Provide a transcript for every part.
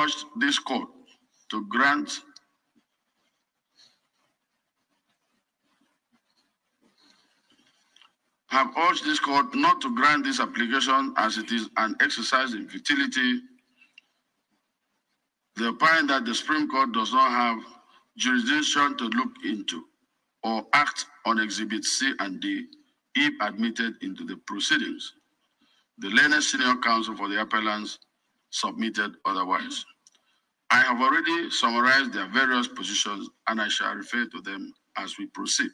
urged this court to grant not to grant this application as it is an exercise in futility. They opine that the Supreme Court does not have jurisdiction to look into or act on Exhibit C and D if admitted into the proceedings. The learned senior counsel for the appellants submitted otherwise. I have already summarized their various positions and I shall refer to them as we proceed.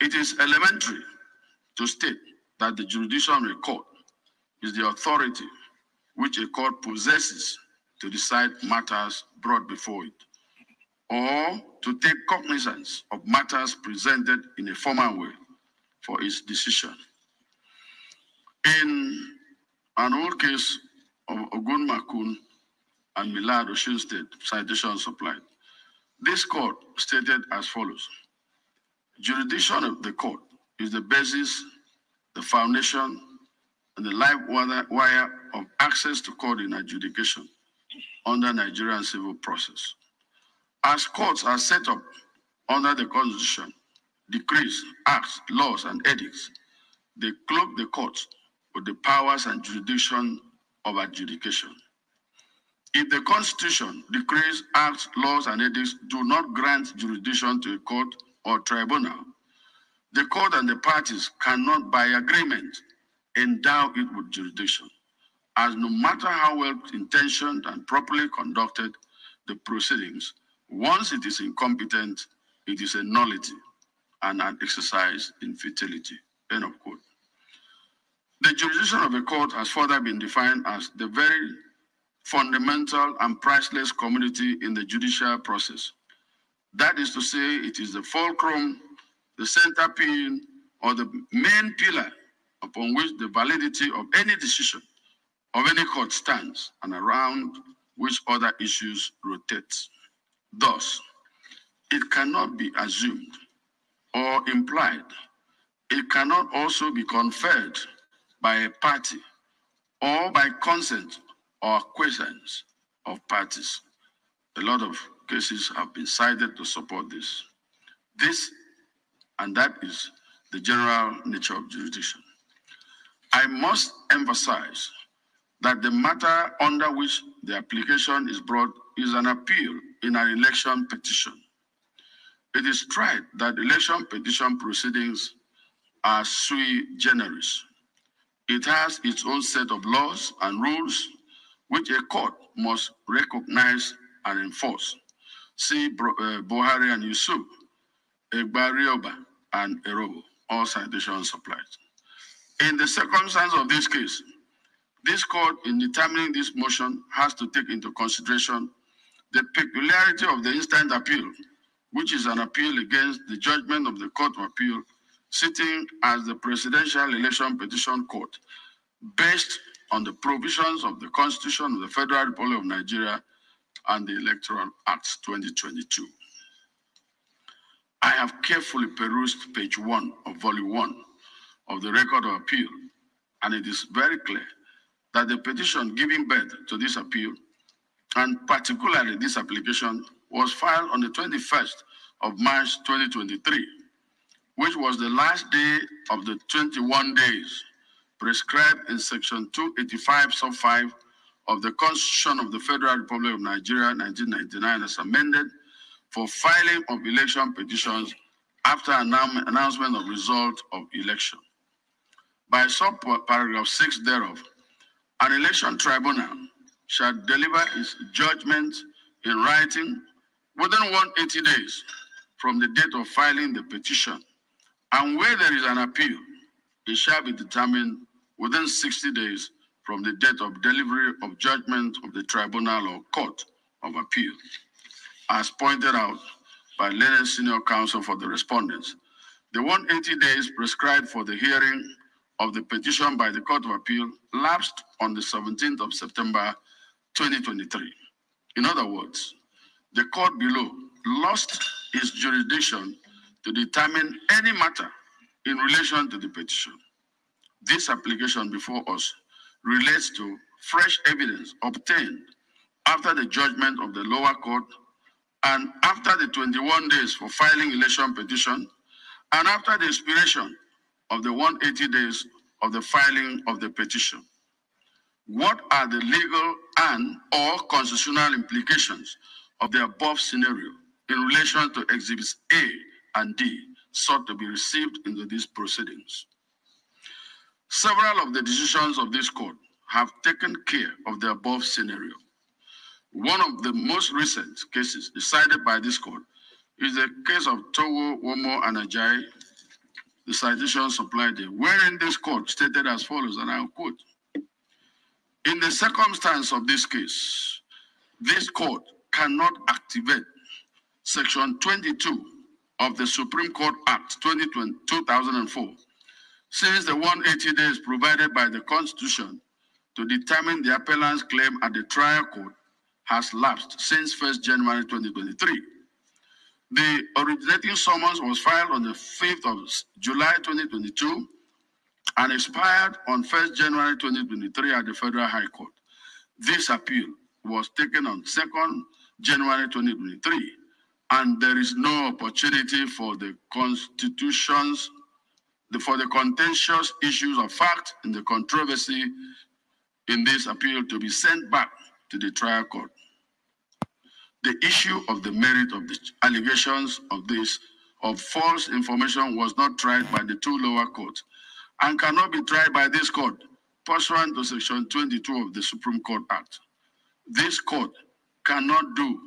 It is elementary to state that the judicial court is the authority which a court possesses to decide matters brought before it, or to take cognizance of matters presented in a formal way for its decision. In an old case of Ogun Makun and Milad Osun State, citation supplied, this court stated as follows: jurisdiction of the court is the basis, the foundation, and the live wire of access to court in adjudication under Nigerian civil process. As courts are set up under the Constitution, decrees, acts, laws, and edicts, they cloak the courts with the powers and jurisdiction of adjudication. If the Constitution, decrees, acts, laws, and edicts do not grant jurisdiction to a court or tribunal, the court and the parties cannot, by agreement, endow it with jurisdiction, as no matter how well intentioned and properly conducted the proceedings, once it is incompetent, it is a nullity and an exercise in futility. End of quote. The jurisdiction of a court has further been defined as the very fundamental and priceless community in the judicial process. That is to say, it is the fulcrum, the centerpiece, or the main pillar upon which the validity of any decision of any court stands and around which other issues rotate. Thus, it cannot be assumed or implied. It cannot also be conferred by a party or by consent or acquiescence of parties. A lot of cases have been cited to support this. And that is the general nature of jurisdiction. I must emphasize that the matter under which the application is brought is an appeal in an election petition. It is tried that election petition proceedings are sui generis. It has its own set of laws and rules which a court must recognize and enforce. See Buhari and Yusuf, Egbarioba and Erobo, all citations supplied. In the circumstance of this case, this court, in determining this motion, has to take into consideration the peculiarity of the instant appeal, which is an appeal against the judgment of the Court of Appeal, sitting as the Presidential Election Petition Court, based on the provisions of the Constitution of the Federal Republic of Nigeria and the Electoral Act 2022. I have carefully perused page 1 of volume 1 of the Record of Appeal, and it is very clear that the petition giving birth to this appeal, and particularly this application, was filed on the 21st of March 2023, which was the last day of the 21 days prescribed in Section 285, Sub 5 of the Constitution of the Federal Republic of Nigeria, 1999, as amended, for filing of election petitions after announcement of result of election. By subparagraph 6 thereof, an election tribunal shall deliver its judgment in writing within 180 days from the date of filing the petition, and where there is an appeal, it shall be determined within 60 days from the date of delivery of judgment of the tribunal or court of appeal. As pointed out by learned senior counsel for the respondents, the 180 days prescribed for the hearing of the petition by the Court of Appeal lapsed on the 17th of September 2023. In other words, the court below lost its jurisdiction to determine any matter in relation to the petition. This application before us relates to fresh evidence obtained after the judgment of the lower court, and after the 21 days for filing election petition, and after the expiration of the 180 days of the filing of the petition. What are the legal and or constitutional implications of the above scenario in relation to Exhibits A and D sought to be received into these proceedings? Several of the decisions of this court have taken care of the above scenario. One of the most recent cases decided by this court is the case of Towo, Womo, and Ajayi, the citation supplied there, wherein this court stated as follows, and I'll quote, "In the circumstance of this case, this court cannot activate Section 22 of the Supreme Court Act 2004, since the 180 days provided by the Constitution to determine the appellant's claim at the trial court has lapsed since 1st January 2023. The originating summons was filed on the 5th of July 2022 and expired on 1st January 2023 at the Federal High Court. This appeal was taken on 2nd January 2023, and there is no opportunity for the contentious issues of fact in the controversy in this appeal to be sent back to the trial court. The issue of the merit of the allegations of false information was not tried by the two lower courts and cannot be tried by this court pursuant to Section 22 of the Supreme Court Act. This court cannot do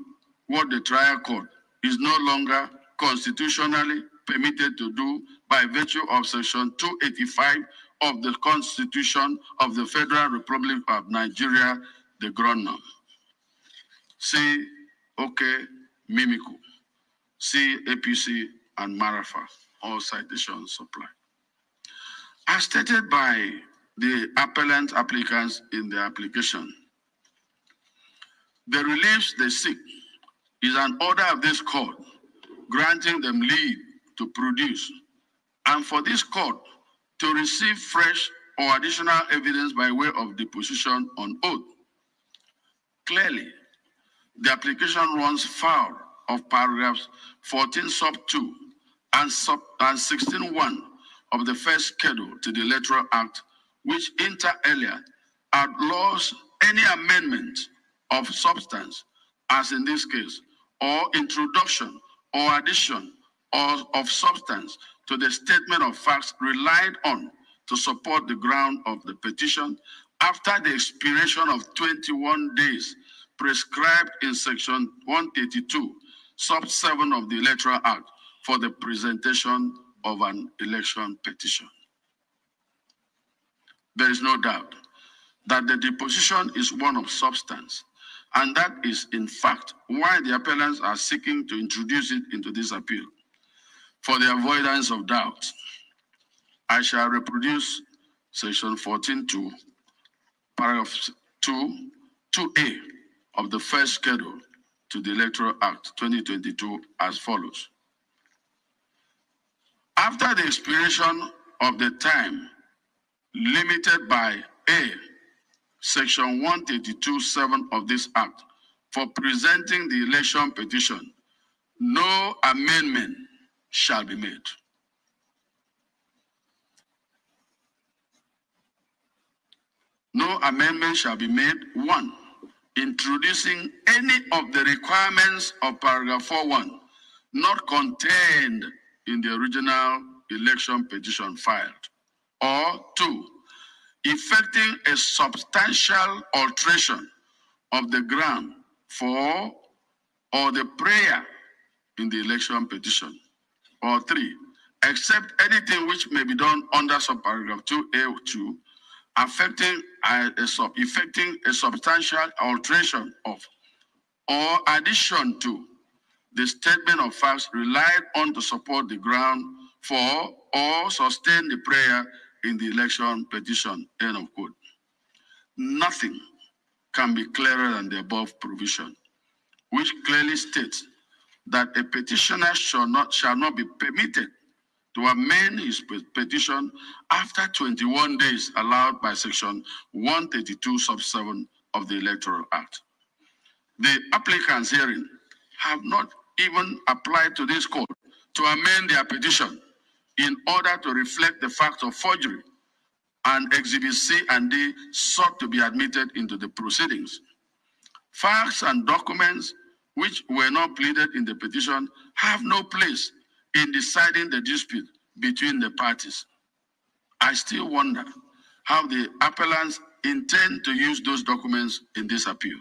what the trial court is no longer constitutionally permitted to do by virtue of Section 285 of the Constitution of the Federal Republic of Nigeria, the Groundnut. See OK, Mimiku, C, APC, and Marafa, all citations supplied. As stated by the appellant applicants in the application, the reliefs they seek is an order of this court granting them leave to produce, and for this court to receive fresh or additional evidence by way of deposition on oath. Clearly, the application runs foul of paragraphs 14 sub 2 and 16.1 of the first schedule to the Electoral Act, which inter alia outlaws any amendment of substance, as in this case, or introduction or addition of substance to the statement of facts relied on to support the ground of the petition after the expiration of 21 days prescribed in Section 132, sub 7 of the Electoral Act for the presentation of an election petition. There is no doubt that the deposition is one of substance, and that is in fact why the appellants are seeking to introduce it into this appeal. For the avoidance of doubt, I shall reproduce Section 14.2, paragraph 2A of the first schedule to the Electoral Act 2022 as follows. After the expiration of the time limited by A, Section 132.7 of this Act for presenting the election petition, no amendment shall be made. No amendment shall be made. 1. Introducing any of the requirements of paragraph 4.1 not contained in the original election petition filed. Or 2. Effecting a substantial alteration of the ground for or the prayer in the election petition. Or 3. Except anything which may be done under subparagraph 2A2 effecting a substantial alteration of or addition to the statement of facts relied on to support the ground for or sustain the prayer in the election petition, end of quote. Nothing can be clearer than the above provision, which clearly states that a petitioner shall not be permitted to amend his petition after 21 days allowed by Section 132 sub 7 of the Electoral Act. The applicants herein have not even applied to this court to amend their petition in order to reflect the fact of forgery, and Exhibit C and D sought to be admitted into the proceedings. Facts and documents which were not pleaded in the petition have no place in deciding the dispute between the parties. I still wonder how the appellants intend to use those documents in this appeal.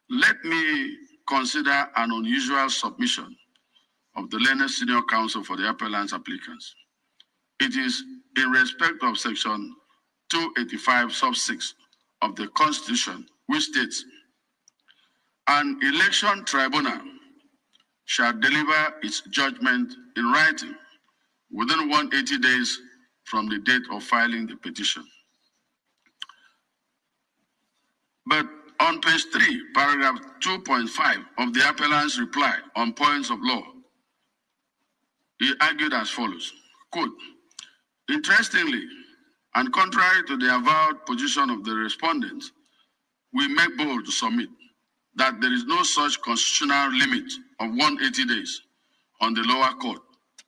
Let me consider an unusual submission of the learned senior counsel for the appellants applicants. It is in respect of section 285 sub 6 of the Constitution, which states, an election tribunal shall deliver its judgment in writing within 180 days from the date of filing the petition. But on page 3, paragraph 2.5 of the appellant's reply on points of law, he argued as follows, quote, interestingly, and contrary to the avowed position of the respondents, we make bold to submit that there is no such constitutional limit of 180 days on the lower court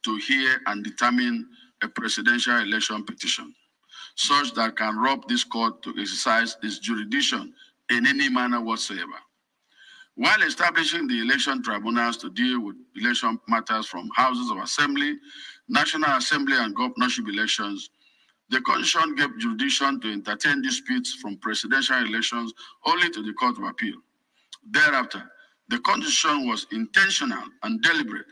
to hear and determine a presidential election petition, such that can rob this court to exercise its jurisdiction in any manner whatsoever. While establishing the election tribunals to deal with election matters from houses of assembly, National Assembly and governorship elections, the Constitution gave jurisdiction to entertain disputes from presidential elections only to the Court of Appeal. Thereafter, the Constitution was intentional and deliberate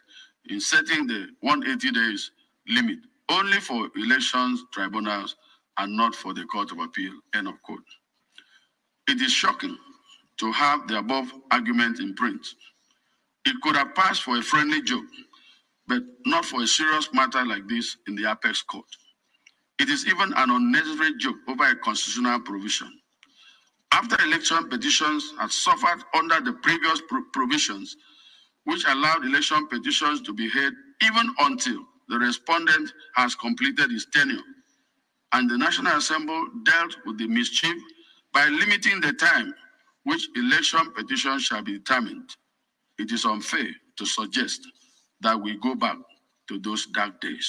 in setting the 180 days limit only for elections tribunals and not for the Court of Appeal, end of quote. It is shocking to have the above argument in print. It could have passed for a friendly joke, but not for a serious matter like this in the apex court. It is even an unnecessary joke over a constitutional provision. After election petitions had suffered under the previous provisions, which allowed election petitions to be heard even until the respondent has completed his tenure, and the National Assembly dealt with the mischief by limiting the time which election petitions shall be determined, it is unfair to suggest that we go back to those dark days.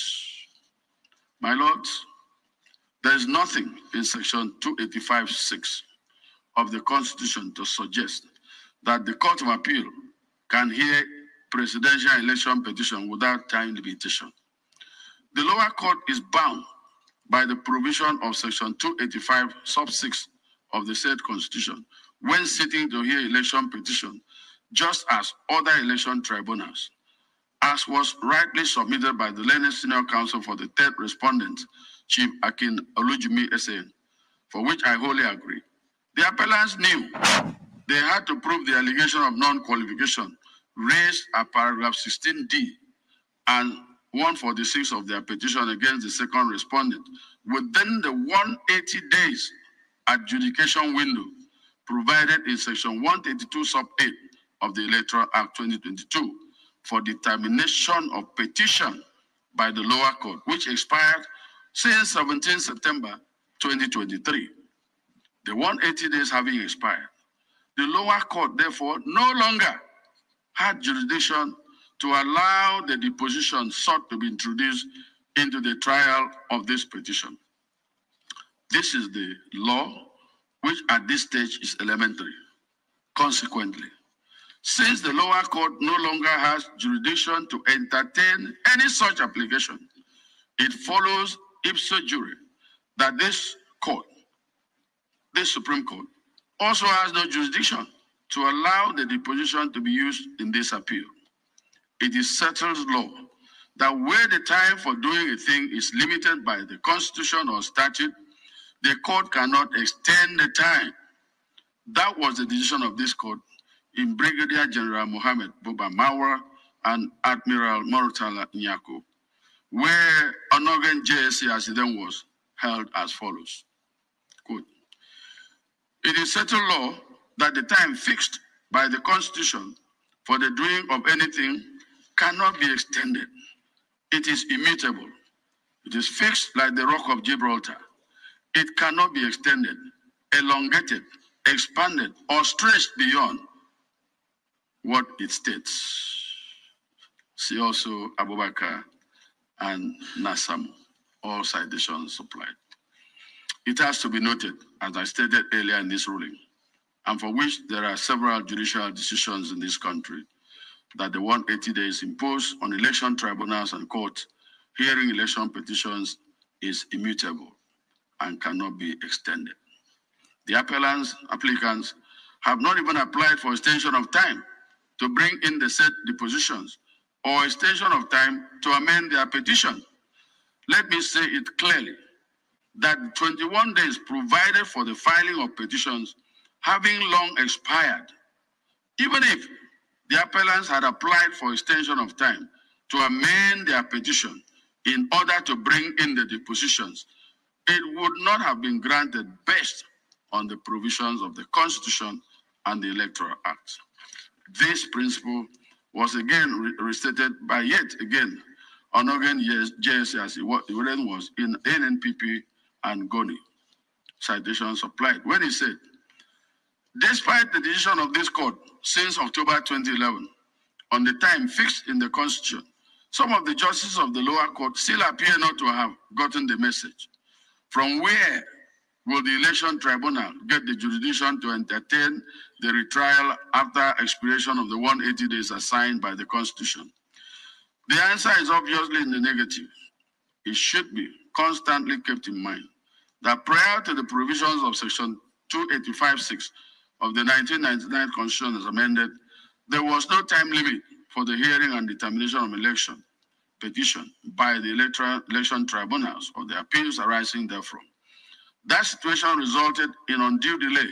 My lords, there is nothing in section 285(6) of the Constitution to suggest that the Court of Appeal can hear presidential election petition without time limitation. The lower court is bound by the provision of section 285 sub 6 of the said Constitution when sitting to hear election petition, just as other election tribunals, as was rightly submitted by the learned senior counsel for the third respondent, Chief Akin Olujimi SAN, for which I wholly agree. The appellants knew they had to prove the allegation of non-qualification raised at paragraph 16D and 146 of their petition against the second respondent within the 180 days adjudication window provided in section 132 sub 8 of the Electoral Act 2022 for determination of petition by the lower court, which expired since 17 September 2023. The 180 days having expired, the lower court therefore no longer had jurisdiction to allow the deposition sought to be introduced into the trial of this petition. This is the law which at this stage is elementary. Consequently, since the lower court no longer has jurisdiction to entertain any such application, it follows ipso jure that this court, this Supreme Court, also has no jurisdiction to allow the deposition to be used in this appeal. It is settled law that where the time for doing a thing is limited by the Constitution or statute, the court cannot extend the time. That was the decision of this court in Brigadier General Mohammed Buba Mawar and Admiral Mortala Nyako, where Onogan JSC, as it then was, held as follows. Quote, it is settled law that the time fixed by the Constitution for the doing of anything cannot be extended. It is immutable. It is fixed like the Rock of Gibraltar. It cannot be extended, elongated, expanded, or stretched beyond what it states. See also Abubakar and Nassam, all citations supplied. It has to be noted, as I stated earlier in this ruling, and for which there are several judicial decisions in this country, that the 180 days imposed on election tribunals and courts hearing election petitions is immutable and cannot be extended. The applicants have not even applied for extension of time to bring in the said depositions or extension of time to amend their petition. Let me say it clearly that 21 days provided for the filing of petitions having long expired, even if the appellants had applied for extension of time to amend their petition in order to bring in the depositions, it would not have been granted based on the provisions of the Constitution and the Electoral Act. This principle was again restated by yet again Onogen JSC as it was in NNPP and Goni. Citation supplied when he said, despite the decision of this court since October 2011 on the time fixed in the Constitution, some of the justices of the lower court still appear not to have gotten the message. From where will the election tribunal get the jurisdiction to entertain the retrial after expiration of the 180 days assigned by the Constitution? The answer is obviously in the negative. It should be constantly kept in mind that prior to the provisions of Section 285(6) of the 1999 Constitution as amended, there was no time limit for the hearing and determination of election petition by the election tribunals or the appeals arising therefrom. That situation resulted in undue delay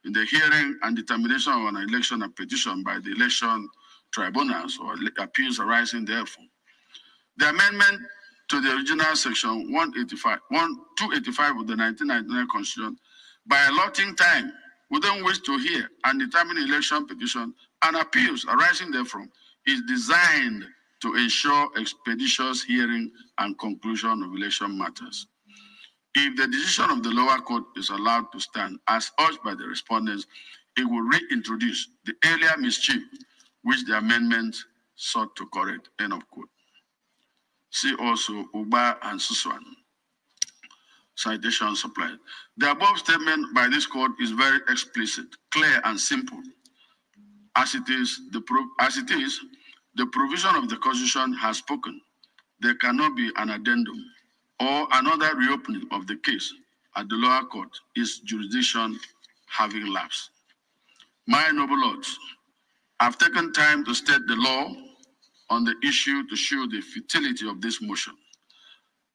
in the hearing and determination of an election petition by the election tribunals or appeals arising therefrom. The amendment to the original Section 285 of the 1999 Constitution by allotting time within which to hear and determine election petition and appeals arising therefrom is designed to ensure expeditious hearing and conclusion of election matters. If the decision of the lower court is allowed to stand as urged by the respondents, it will reintroduce the earlier mischief which the amendment sought to correct. End of quote. See also Uba and Suswan. Citation supplied. The above statement by this court is very explicit, clear, and simple. As it is, the provision of the Constitution has spoken. There cannot be an addendum or another reopening of the case at the lower court, its jurisdiction having lapsed. My noble lords, I've taken time to state the law on the issue to show the futility of this motion.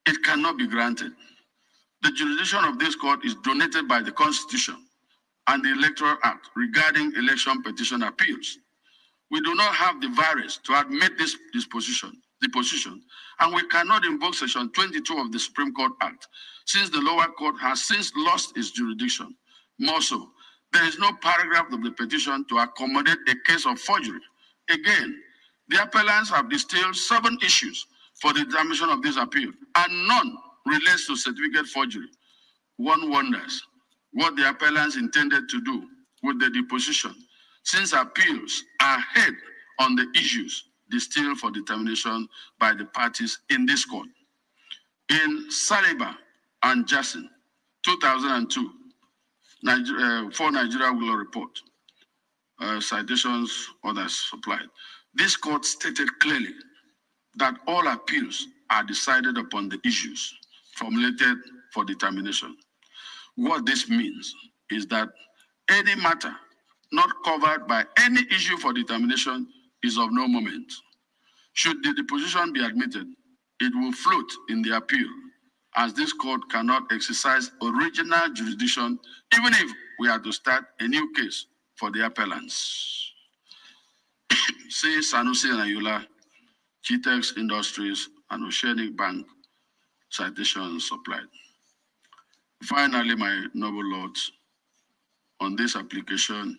It cannot be granted. The jurisdiction of this court is donated by the Constitution and the Electoral Act regarding election petition appeals. We do not have the virus to admit this deposition, and we cannot invoke Section 22 of the Supreme Court Act, since the lower court has since lost its jurisdiction. More so, there is no paragraph of the petition to accommodate a case of forgery. Again, the appellants have distilled 7 issues for the determination of this appeal, and none relates to certificate forgery. One wonders what the appellants intended to do with the deposition, since appeals are heard on the issues distilled for determination by the parties in this court. In Saliba and Jackson, 2002, for Nigeria will report, citations, others supplied. This court stated clearly that all appeals are decided upon the issues formulated for determination. What this means is that any matter not covered by any issue for determination is of no moment. Should the deposition be admitted, it will float in the appeal, as this court cannot exercise original jurisdiction, even if we are to start a new case for the appellants. See Sanusi and Ayula, Gtex Industries, and Oceanic Bank, citations supplied. Finally, my noble lords, on this application,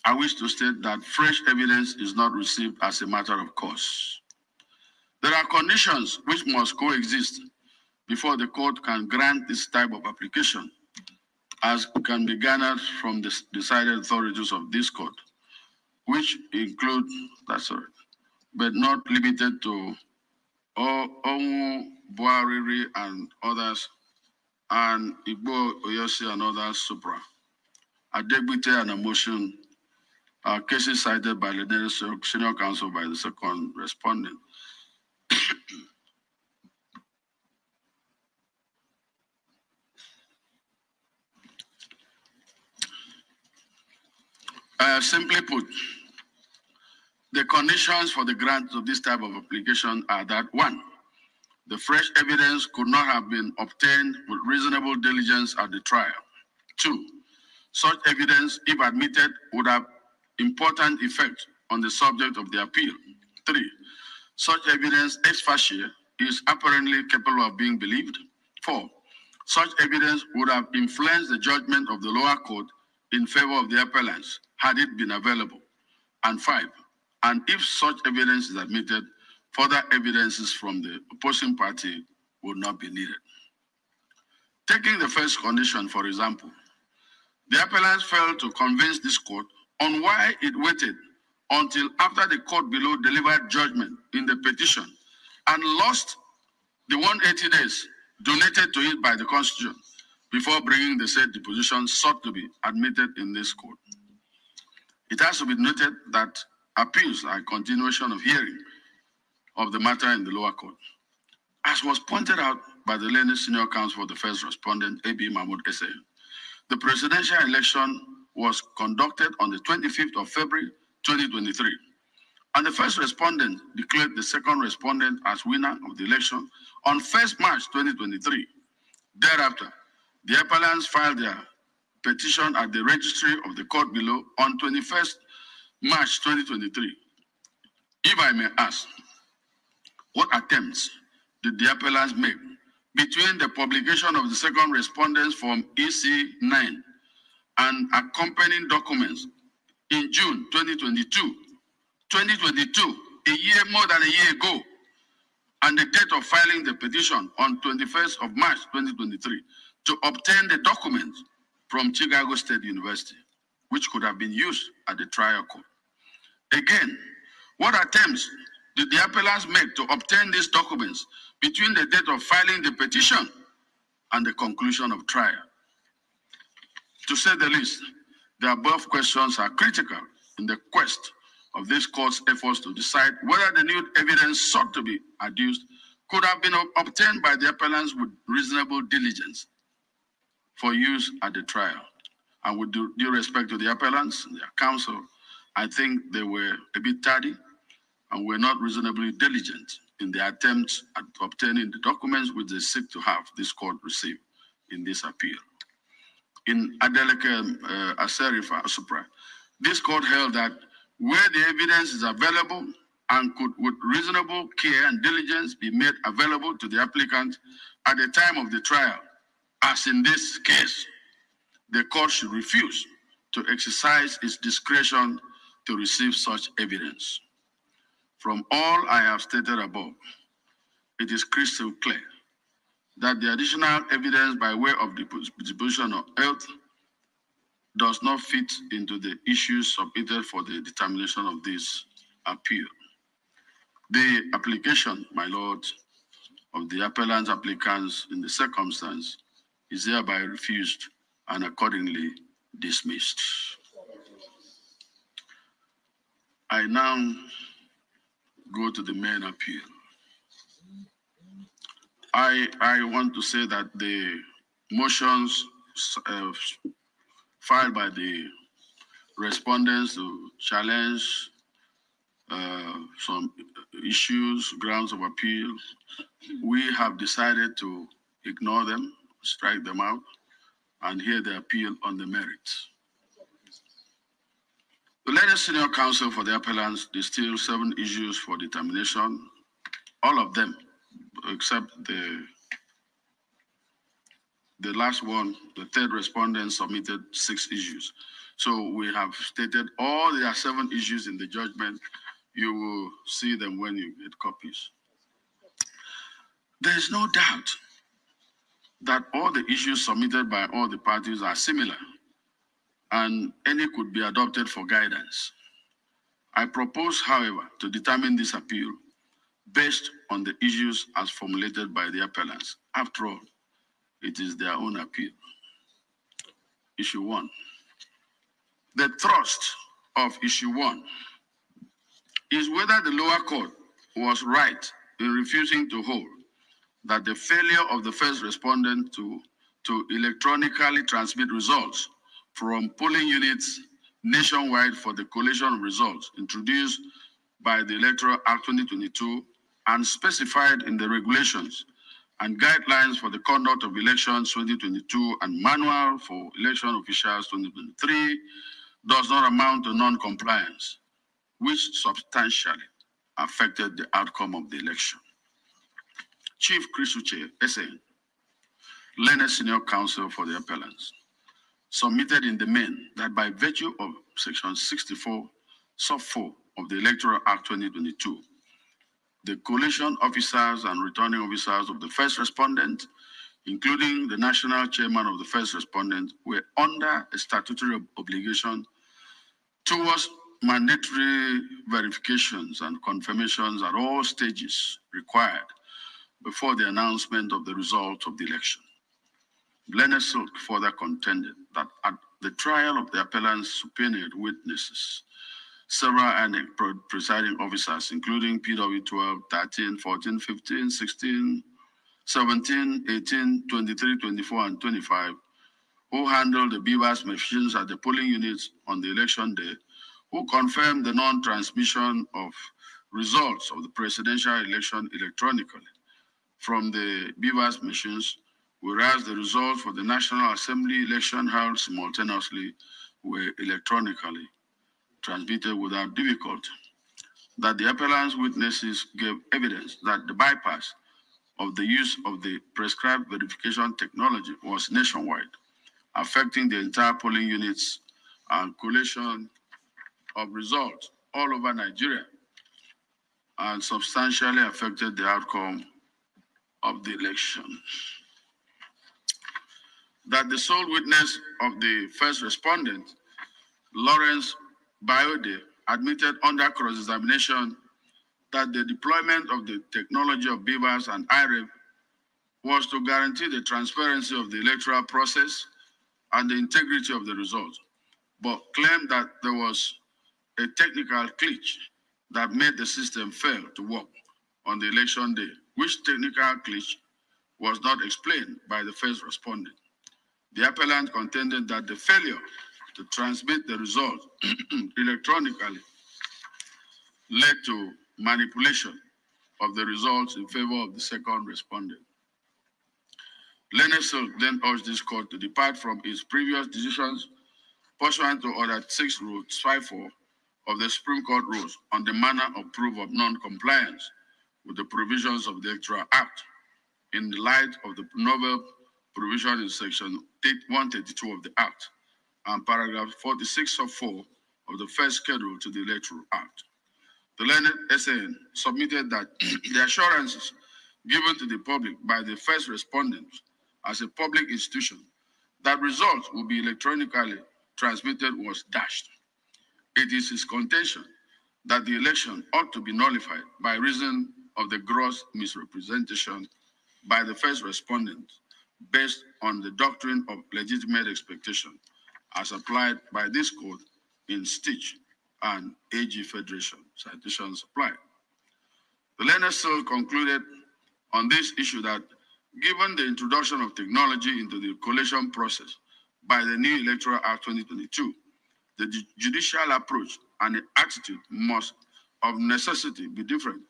I wish to state that fresh evidence is not received as a matter of course. There are conditions which must coexist before the court can grant this type of application, as can be garnered from the decided authorities of this court. which include, that's right, but not limited to Omu Buariri and others, and Igbo Oyosi and others, Supra. Adegbite and a motion are cases cited by the Senior Counsel by the second respondent. Simply put, the conditions for the grant of this type of application are that, one, the fresh evidence could not have been obtained with reasonable diligence at the trial. Two, such evidence, if admitted, would have important effect on the subject of the appeal. Three, such evidence ex facie is apparently capable of being believed. Four, such evidence would have influenced the judgment of the lower court in favor of the appellants had it been available. And five, and if such evidence is admitted, further evidences from the opposing party would not be needed. Taking the first condition, for example, the appellants failed to convince this court on why it waited until after the court below delivered judgment in the petition and lost the 180 days donated to it by the Constitution before bringing the said deposition sought to be admitted in this court. It has to be noted that appeals are a continuation of hearing of the matter in the lower court. As was pointed out by the learned senior counsel for the first respondent, A.B. Mahmoud Essay, the presidential election was conducted on the 25th of February, 2023. And the first respondent declared the second respondent as winner of the election on 1st March 2023. Thereafter, the appellants filed their petition at the registry of the court below on 21st March 2023. If I may ask, what attempts did the appellants make between the publication of the second respondent's form EC9 and accompanying documents in June 2022, a year more than a year ago, and the date of filing the petition on 21st of March 2023 to obtain the documents from Chicago State University, which could have been used at the trial court? Again, what attempts did the appellants make to obtain these documents between the date of filing the petition and the conclusion of trial? To say the least, the above questions are critical in the quest of this court's efforts to decide whether the new evidence sought to be adduced could have been obtained by the appellants with reasonable diligence for use at the trial. And with due respect to the appellants and their counsel, I think they were a bit tardy and were not reasonably diligent in their attempts at obtaining the documents which they seek to have this court receive in this appeal. In Adeleke Aserifa Supra, this court held that where the evidence is available and could with reasonable care and diligence be made available to the applicant at the time of the trial, as in this case, the court should refuse to exercise its discretion to receive such evidence. From all I have stated above, it is crystal clear that the additional evidence by way of the deposition of oath does not fit into the issues submitted for the determination of this appeal. The application, my lord, of the appellant applicants in the circumstance is thereby refused and accordingly dismissed. I now go to the main appeal. I want to say that the motions filed by the respondents to challenge some issues, grounds of appeal, we have decided to ignore them, strike them out, and hear the appeal on the merits. The latest senior counsel for the appellants distilled 7 issues for determination, all of them, except the last one, the third respondent submitted 6 issues. So we have stated all there are 7 issues in the judgment. You will see them when you get copies. There is no doubt that all the issues submitted by all the parties are similar, and any could be adopted for guidance. I propose, however, to determine this appeal based on the issues as formulated by the appellants. After all, it is their own appeal. Issue 1. The thrust of issue 1 is whether the lower court was right in refusing to hold that the failure of the first respondent to electronically transmit results from polling units nationwide for the collation of results introduced by the Electoral Act 2022 and specified in the regulations and guidelines for the conduct of elections 2022 and manual for election officials 2023 does not amount to non-compliance, which substantially affected the outcome of the election. Chief Krisuche SN, learned senior counsel for the appellants, submitted in the main that by virtue of Section 64, Sub 4 of the Electoral Act 2022, the collation officers and returning officers of the first respondent, including the national chairman of the first respondent, were under a statutory obligation towards mandatory verifications and confirmations at all stages required before the announcement of the result of the election. Leonard Silk further contended that at the trial of the appellant's subpoenaed witnesses, several INEC presiding officers, including PW 12, 13, 14, 15, 16, 17, 18, 23, 24, and 25, who handled the BVAS machines at the polling units on the election day, who confirmed the non-transmission of results of the presidential election electronically from the BVAS machines, whereas the results for the National Assembly election held simultaneously were electronically transmitted without difficulty. That the appellant's witnesses gave evidence that the bypass of the use of the prescribed verification technology was nationwide, affecting the entire polling units and collation of results all over Nigeria, and substantially affected the outcome of the election. That the sole witness of the first respondent, Lawrence Biode, admitted under cross-examination that the deployment of the technology of BVAS and IREV was to guarantee the transparency of the electoral process and the integrity of the results, but claimed that there was a technical glitch that made the system fail to work on the election day, which technical glitch was not explained by the first respondent. The appellant contended that the failure to transmit the result electronically led to manipulation of the results in favor of the second respondent. Leonard Silk then urged this court to depart from its previous decisions pursuant to Order 6 Rule 54 of the Supreme Court rules on the manner of proof of non-compliance with the provisions of the Electoral Act in the light of the novel provision in Section 132 of the Act and paragraph 46 of 4 of the first schedule to the Electoral Act. The learned SN submitted that the assurances given to the public by the first respondent as a public institution that results will be electronically transmitted was dashed. It is his contention that the election ought to be nullified by reason of the gross misrepresentation by the first respondent based on the doctrine of legitimate expectation as applied by this court in Stitch and AG Federation. Citation supplied. The learned Silk concluded on this issue that given the introduction of technology into the collation process by the new Electoral Act 2022, the judicial approach and the attitude must of necessity be different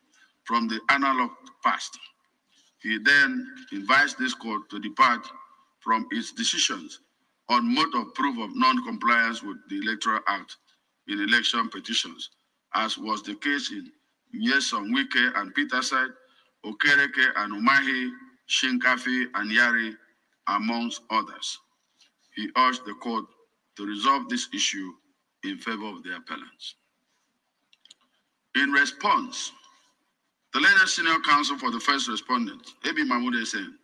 from the analog past. He then advised this court to depart from its decisions on mode of proof of non-compliance with the Electoral Act in election petitions, as was the case in Nyesom Wike and Peterside, Okereke and Umahi, Shinkafi and Yari, amongst others. He urged the court to resolve this issue in favor of the appellants. In response, the learned senior counsel for the first respondent, A.B. Mahmoud Hussein,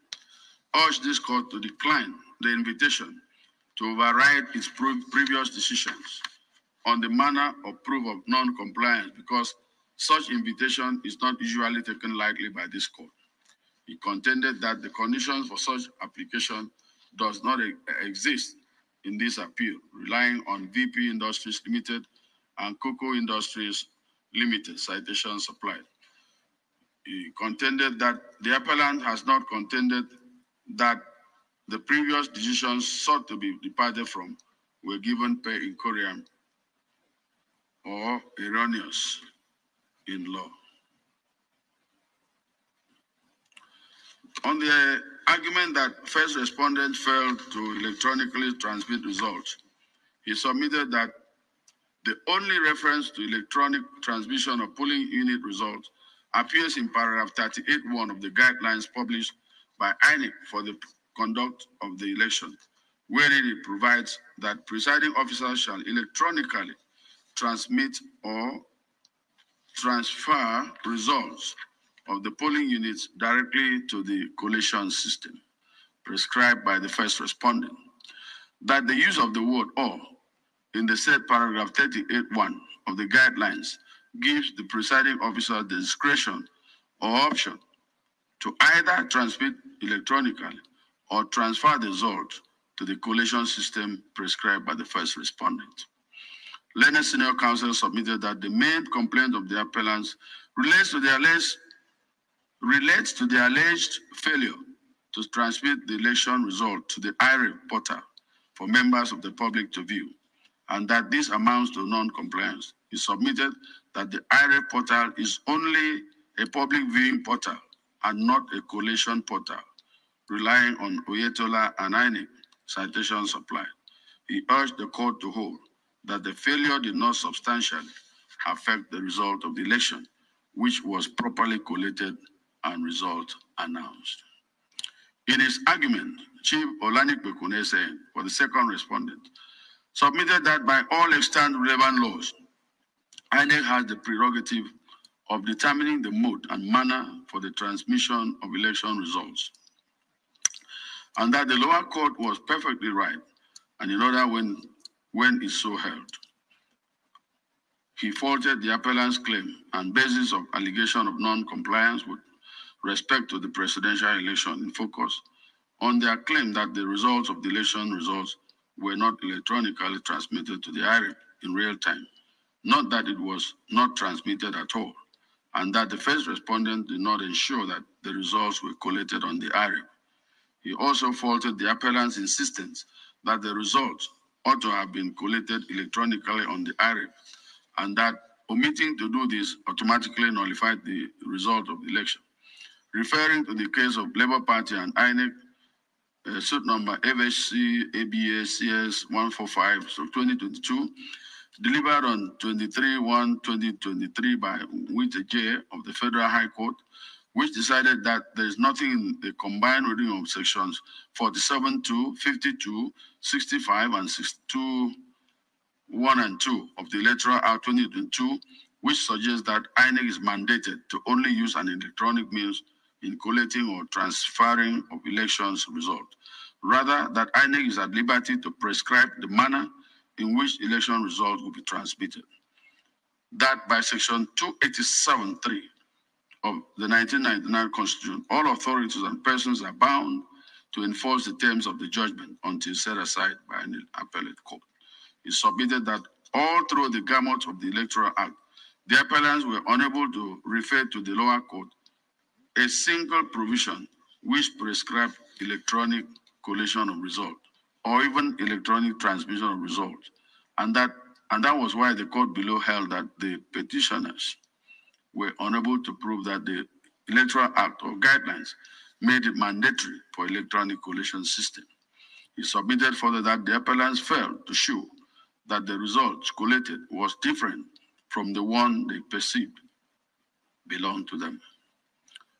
urged this court to decline the invitation to override its previous decisions on the manner of proof of non-compliance because such invitation is not usually taken lightly by this court. He contended that the conditions for such application does not exist in this appeal, relying on VP Industries Limited and Cocoa Industries Limited citation supplied. He contended that the appellant has not contended that the previous decisions sought to be departed from were given per incuriam or erroneous in law. On the argument that first respondent failed to electronically transmit results, he submitted that the only reference to electronic transmission of polling unit results appears in paragraph 38(1) of the guidelines published by INEC for the conduct of the election, wherein it provides that presiding officers shall electronically transmit or transfer results of the polling units directly to the collation system prescribed by the first respondent. That the use of the word "or" in the said paragraph 38(1) of the guidelines gives the presiding officer the discretion or option to either transmit electronically or transfer the result to the collation system prescribed by the first respondent. Learned Senior Counsel submitted that the main complaint of the appellants relates to the alleged failure to transmit the election result to the IREV portal for members of the public to view, and that this amounts to non-compliance. He submitted that the IREV portal is only a public viewing portal and not a collation portal, relying on Oyetola and INEC citation supplied. He urged the court to hold that the failure did not substantially affect the result of the election, which was properly collated and result announced. In his argument, Chief Olanikpe Kunese, for the second respondent, submitted that by all extant relevant laws, INEC has the prerogative of determining the mode and manner for the transmission of election results, and that the lower court was perfectly right, and in order when it so held. He faulted the appellant's claim and basis of allegation of non-compliance with respect to the presidential election in focus on their claim that the results of the election results were not electronically transmitted to the IREV in real time, not that it was not transmitted at all, and that the first respondent did not ensure that the results were collated on the IREV. He also faulted the appellant's insistence that the results ought to have been collated electronically on the IREV, and that omitting to do this automatically nullified the result of the election. Referring to the case of Labour Party and INEC, suit number FHC ABA-CS 145/2022, delivered on 23/1/2023 by Wite J of the Federal High Court, which decided that there is nothing in the combined reading of sections 47(2), 52, 65, and 62(1) and 2 of the Electoral Act 2022, which suggests that INEC is mandated to only use an electronic means in collating or transferring of elections result. Rather, that INEC is at liberty to prescribe the manner in which election results will be transmitted. That by section 287(3) of the 1999 Constitution, all authorities and persons are bound to enforce the terms of the judgment until set aside by an appellate court. It submitted that all through the gamut of the Electoral Act, the appellants were unable to refer to the lower court a single provision which prescribed electronic collation of result or even electronic transmission of result, and that was why the court below held that the petitioners were unable to prove that the Electoral Act or guidelines made it mandatory for electronic collation system. He submitted further that the appellants failed to show that the results collated was different from the one they perceived belonged to them.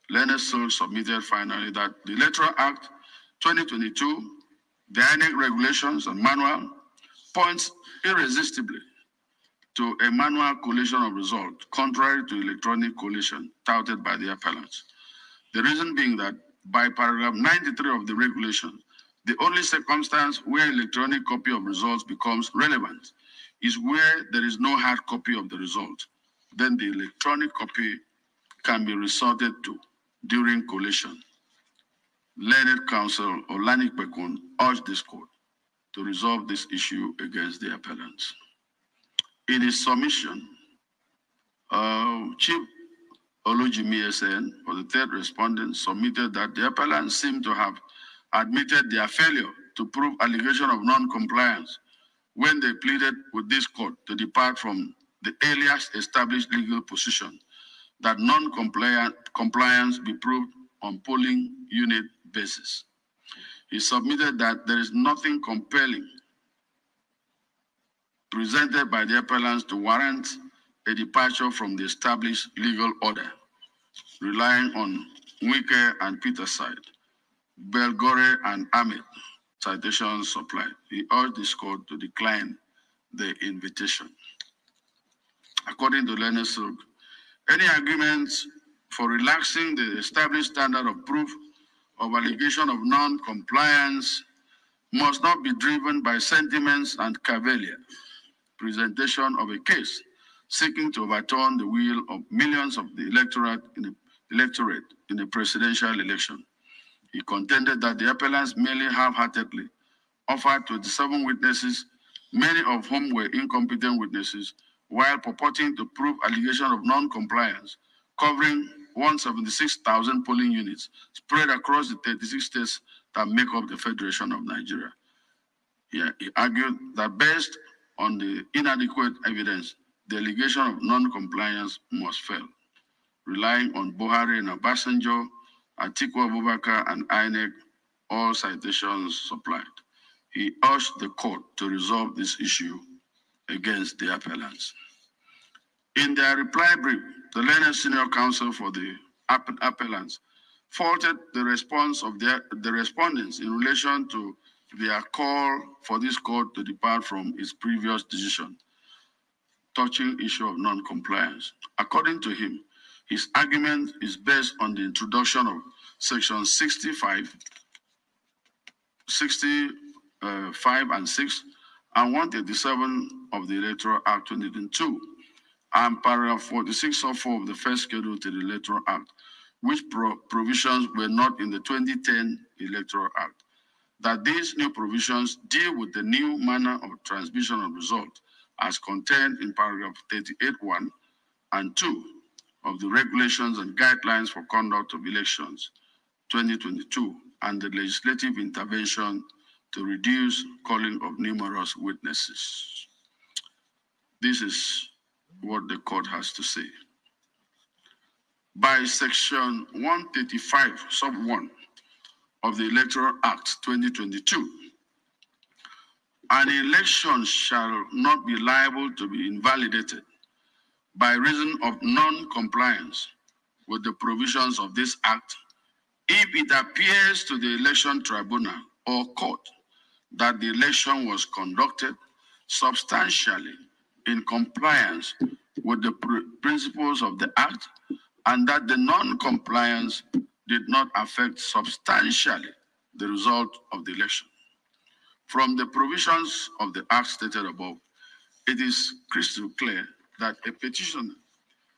Learned Soul submitted finally that the Electoral Act 2022, the INEC regulations and manual points irresistibly to a manual collation of results, contrary to electronic collation touted by the appellants. The reason being that by paragraph 93 of the regulation, the only circumstance where electronic copy of results becomes relevant is where there is no hard copy of the result. Then the electronic copy can be resorted to during collation. Learned counsel Olanik Bekun urged this court to resolve this issue against the appellants. In his submission, Chief Olujimi SN, for the third respondent, submitted that the appellants seem to have admitted their failure to prove allegation of non-compliance when they pleaded with this court to depart from the earliest established legal position that non-compliance be proved on polling unit basis. He submitted that there is nothing compelling presented by the appellants to warrant a departure from the established legal order, relying on Wike and Peter's side, Belgore and Ahmed citations supplied. He urged this court to decline the invitation. According to Leonard Silk, any arguments for relaxing the established standard of proof of allegation of non-compliance must not be driven by sentiments and cavalier presentation of a case seeking to overturn the will of millions of the electorate in a presidential election. He contended that the appellants merely half-heartedly offered 27 witnesses, many of whom were incompetent witnesses, while purporting to prove allegation of non-compliance, covering 176,000 polling units spread across the 36 states that make up the Federation of Nigeria. He argued that based on the inadequate evidence, the allegation of non-compliance must fail, relying on Buhari and Obasanjo, Atiku Abubakar, and INEC, all citations supplied. He urged the court to resolve this issue against the appellants. In their reply brief, the learned senior counsel for the appellants faulted the response of the respondents in relation to their call for this court to depart from its previous decision touching issue of non-compliance. According to him, his argument is based on the introduction of Section 65 and 6 and 187 of the Electoral Act 2022 and paragraph 46.4 of the first schedule to the Electoral Act, which provisions were not in the 2010 Electoral Act. That these new provisions deal with the new manner of transmission of results as contained in paragraph 38.1 and 2 of the Regulations and Guidelines for Conduct of Elections 2022 and the legislative intervention to reduce calling of numerous witnesses. This is what the court has to say. By Section 135, sub 1 of the Electoral Act 2022, an election shall not be liable to be invalidated by reason of non-compliance with the provisions of this Act if it appears to the election tribunal or court that the election was conducted substantially in compliance with the principles of the Act and that the non-compliance did not affect substantially the result of the election. From the provisions of the Act stated above, it is crystal clear that a petitioner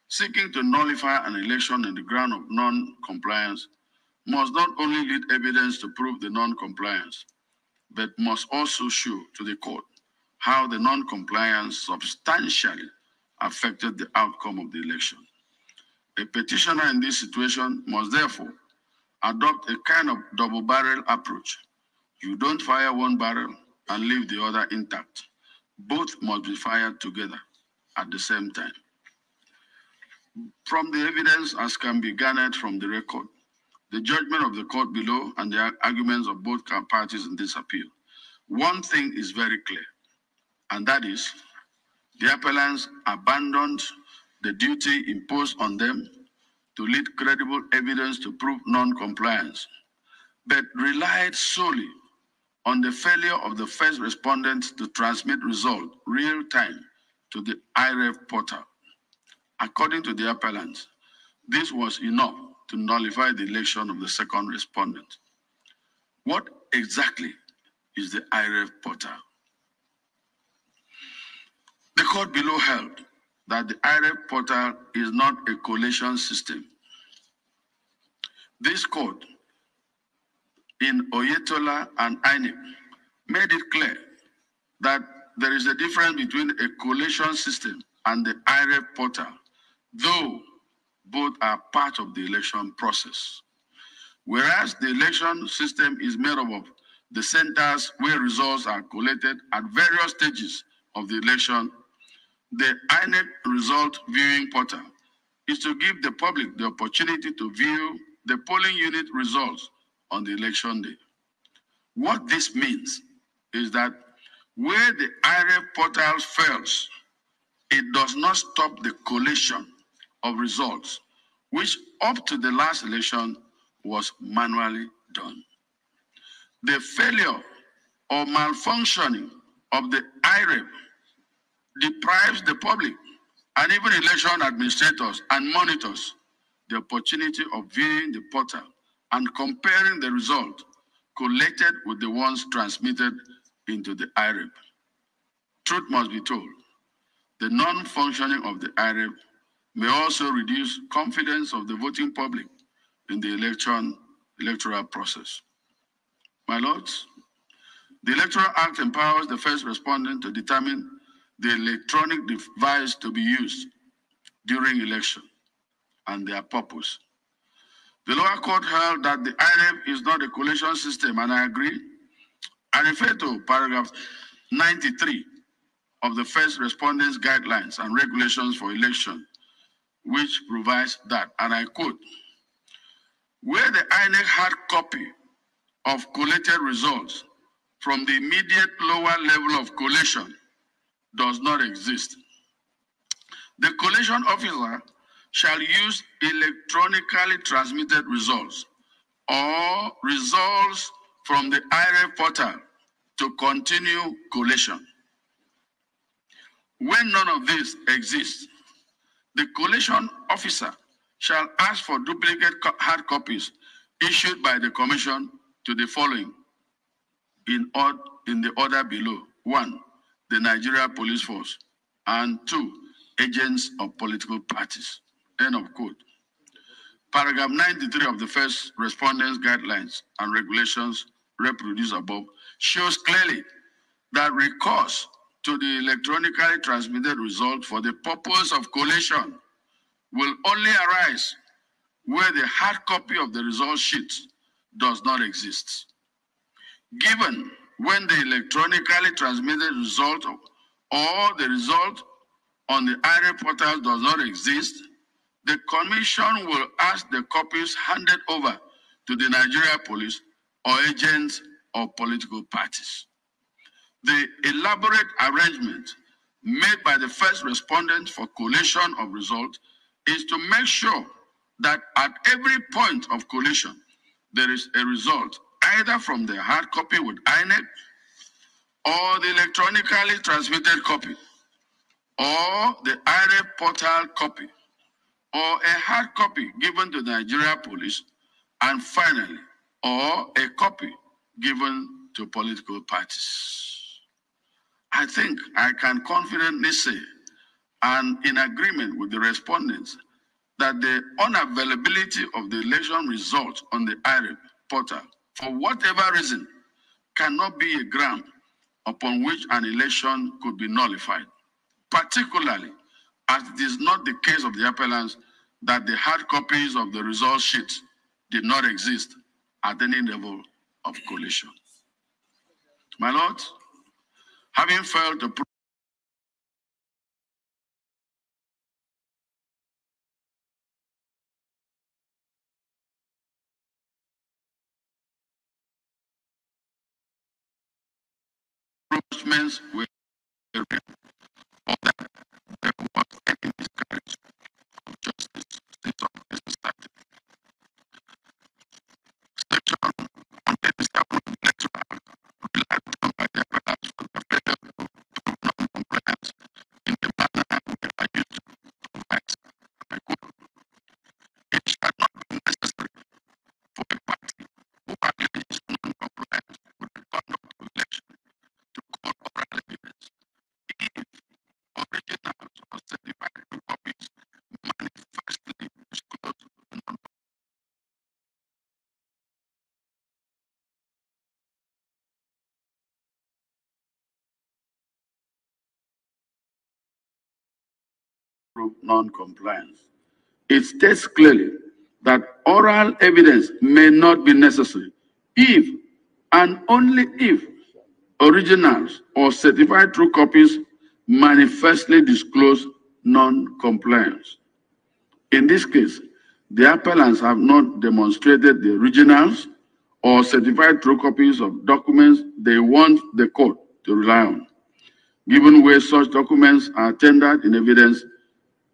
seeking to nullify an election on the ground of non-compliance must not only lead evidence to prove the non-compliance, but must also show to the court how the non-compliance substantially affected the outcome of the election. A petitioner in this situation must therefore adopt a kind of double-barrel approach. You don't fire one barrel and leave the other intact. Both must be fired together at the same time. From the evidence as can be garnered from the record, the judgment of the court below and the arguments of both parties in this appeal, one thing is very clear, and that is the appellants abandoned the duty imposed on them to lead credible evidence to prove non-compliance, but relied solely on the failure of the first respondent to transmit result real time to the IREF portal. According to the appellants, this was enough to nullify the election of the second respondent. What exactly is the IREF portal? The court below held that the IREP portal is not a collation system. This court in Oyetola and INEC made it clear that there is a difference between a collation system and the IREP portal, though both are part of the election process. Whereas the election system is made up of the centers where results are collected at various stages of the election, the INEC result viewing portal is to give the public the opportunity to view the polling unit results on the election day. What this means is that where the IREP portal fails, it does not stop the collation of results, which up to the last election was manually done. The failure or malfunctioning of the IREP deprives the public and even election administrators and monitors the opportunity of viewing the portal and comparing the result collected with the ones transmitted into the IREP. Truth must be told, the non-functioning of the IREP may also reduce confidence of the voting public in the electoral process. My lords, the Electoral Act empowers the first respondent to determine the electronic device to be used during election and their purpose. The lower court held that the IREP is not a collation system, and I agree. I refer to paragraph 93 of the first respondent's guidelines and regulations for election, which provides that, and I quote, where the INEC hard copy of collated results from the immediate lower level of collation does not exist, the collation officer shall use electronically transmitted results or results from the IREP portal to continue collation. When none of this exists, the collation officer shall ask for duplicate hard copies issued by the Commission to the following in the order below. 1, the Nigeria Police Force, and 2, agents of political parties. End of quote. Paragraph 93 of the first respondent's guidelines and regulations reproduced above shows clearly that recourse to the electronically transmitted result for the purpose of collation will only arise where the hard copy of the result sheet does not exist. Given when the electronically transmitted result or the result on the IREP portal does not exist, the Commission will ask the copies handed over to the Nigeria Police or agents of political parties. The elaborate arrangement made by the first respondent for collation of results is to make sure that at every point of collation, there is a result either from the hard copy with INEC or the electronically transmitted copy or the IREP portal copy or a hard copy given to the Nigeria Police, and finally, or a copy given to political parties. I think I can confidently say, and in agreement with the respondents, that the unavailability of the election results on the IREP portal, for whatever reason, cannot be a ground upon which an election could be nullified, particularly as it is not the case of the appellants that the hard copies of the result sheets did not exist at any level of collation. My lords, having failed to approachments were or that there was any miscarriage of justice since August started. Section 137 of the Electoral Act relied upon by the appellants for the failure to prove non-compliance in the manner where I used to provide. I quote, it shall not be necessary for a party who alleges non-compliance with the conduct of election to call oral evidence if or argue non-compliance. It states clearly that oral evidence may not be necessary if and only if originals or certified true copies manifestly disclose non-compliance. In this case, the appellants have not demonstrated the originals or certified true copies of documents they want the court to rely on. Given where such documents are tendered in evidence,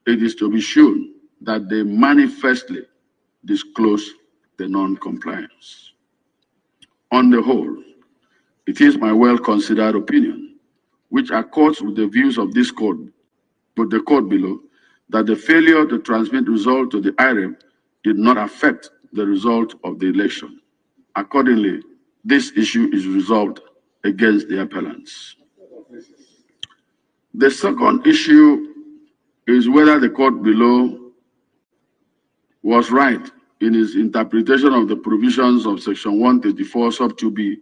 it is to be shown that they manifestly disclose the non-compliance. On the whole, it is my well-considered opinion, which accords with the views of this court, but the court below, that the failure to transmit result to the IREB did not affect the result of the election. Accordingly, this issue is resolved against the appellants. The second issue is whether the court below was right in its interpretation of the provisions of Section 134, Sub 2B,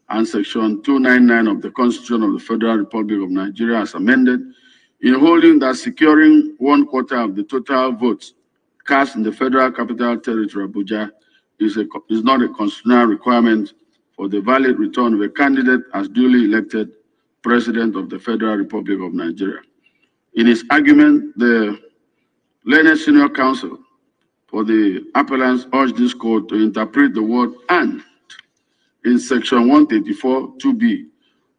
and Section 299 of the Constitution of the Federal Republic of Nigeria as amended, in holding that securing 1/4 of the total votes cast in the Federal Capital Territory, Abuja, is not a constitutional requirement for the valid return of a candidate as duly elected President of the Federal Republic of Nigeria. In his argument, the learned senior counsel for the appellants urged this court to interpret the word "and" in Section 134 2B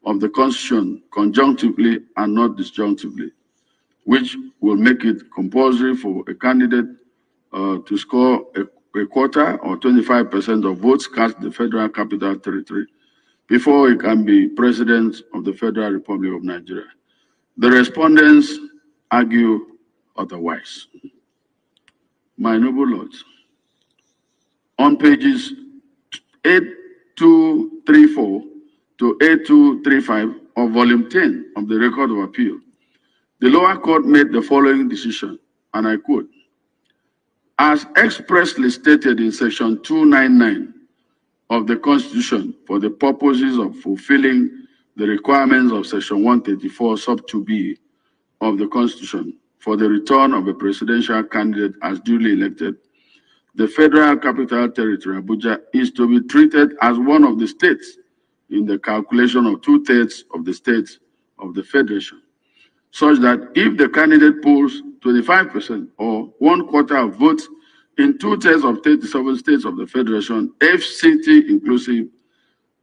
of the Constitution conjunctively and not disjunctively, which will make it compulsory for a candidate to score a quarter or 25% of votes cast in the Federal Capital Territory before he can be President of the Federal Republic of Nigeria. The respondents argue otherwise. My noble lords, on pages 8234 to 8235 of Volume 10 of the Record of Appeal, the lower court made the following decision, and I quote, "As expressly stated in Section 299 of the Constitution for the purposes of fulfilling the requirements of Section 134 Sub 2B of the Constitution for the return of a presidential candidate as duly elected, the Federal Capital Territory, Abuja, is to be treated as one of the states in the calculation of 2/3 of the states of the Federation, such that if the candidate polls 25% or 1/4 of votes in 2/3 of 37 states of the Federation, FCT inclusive,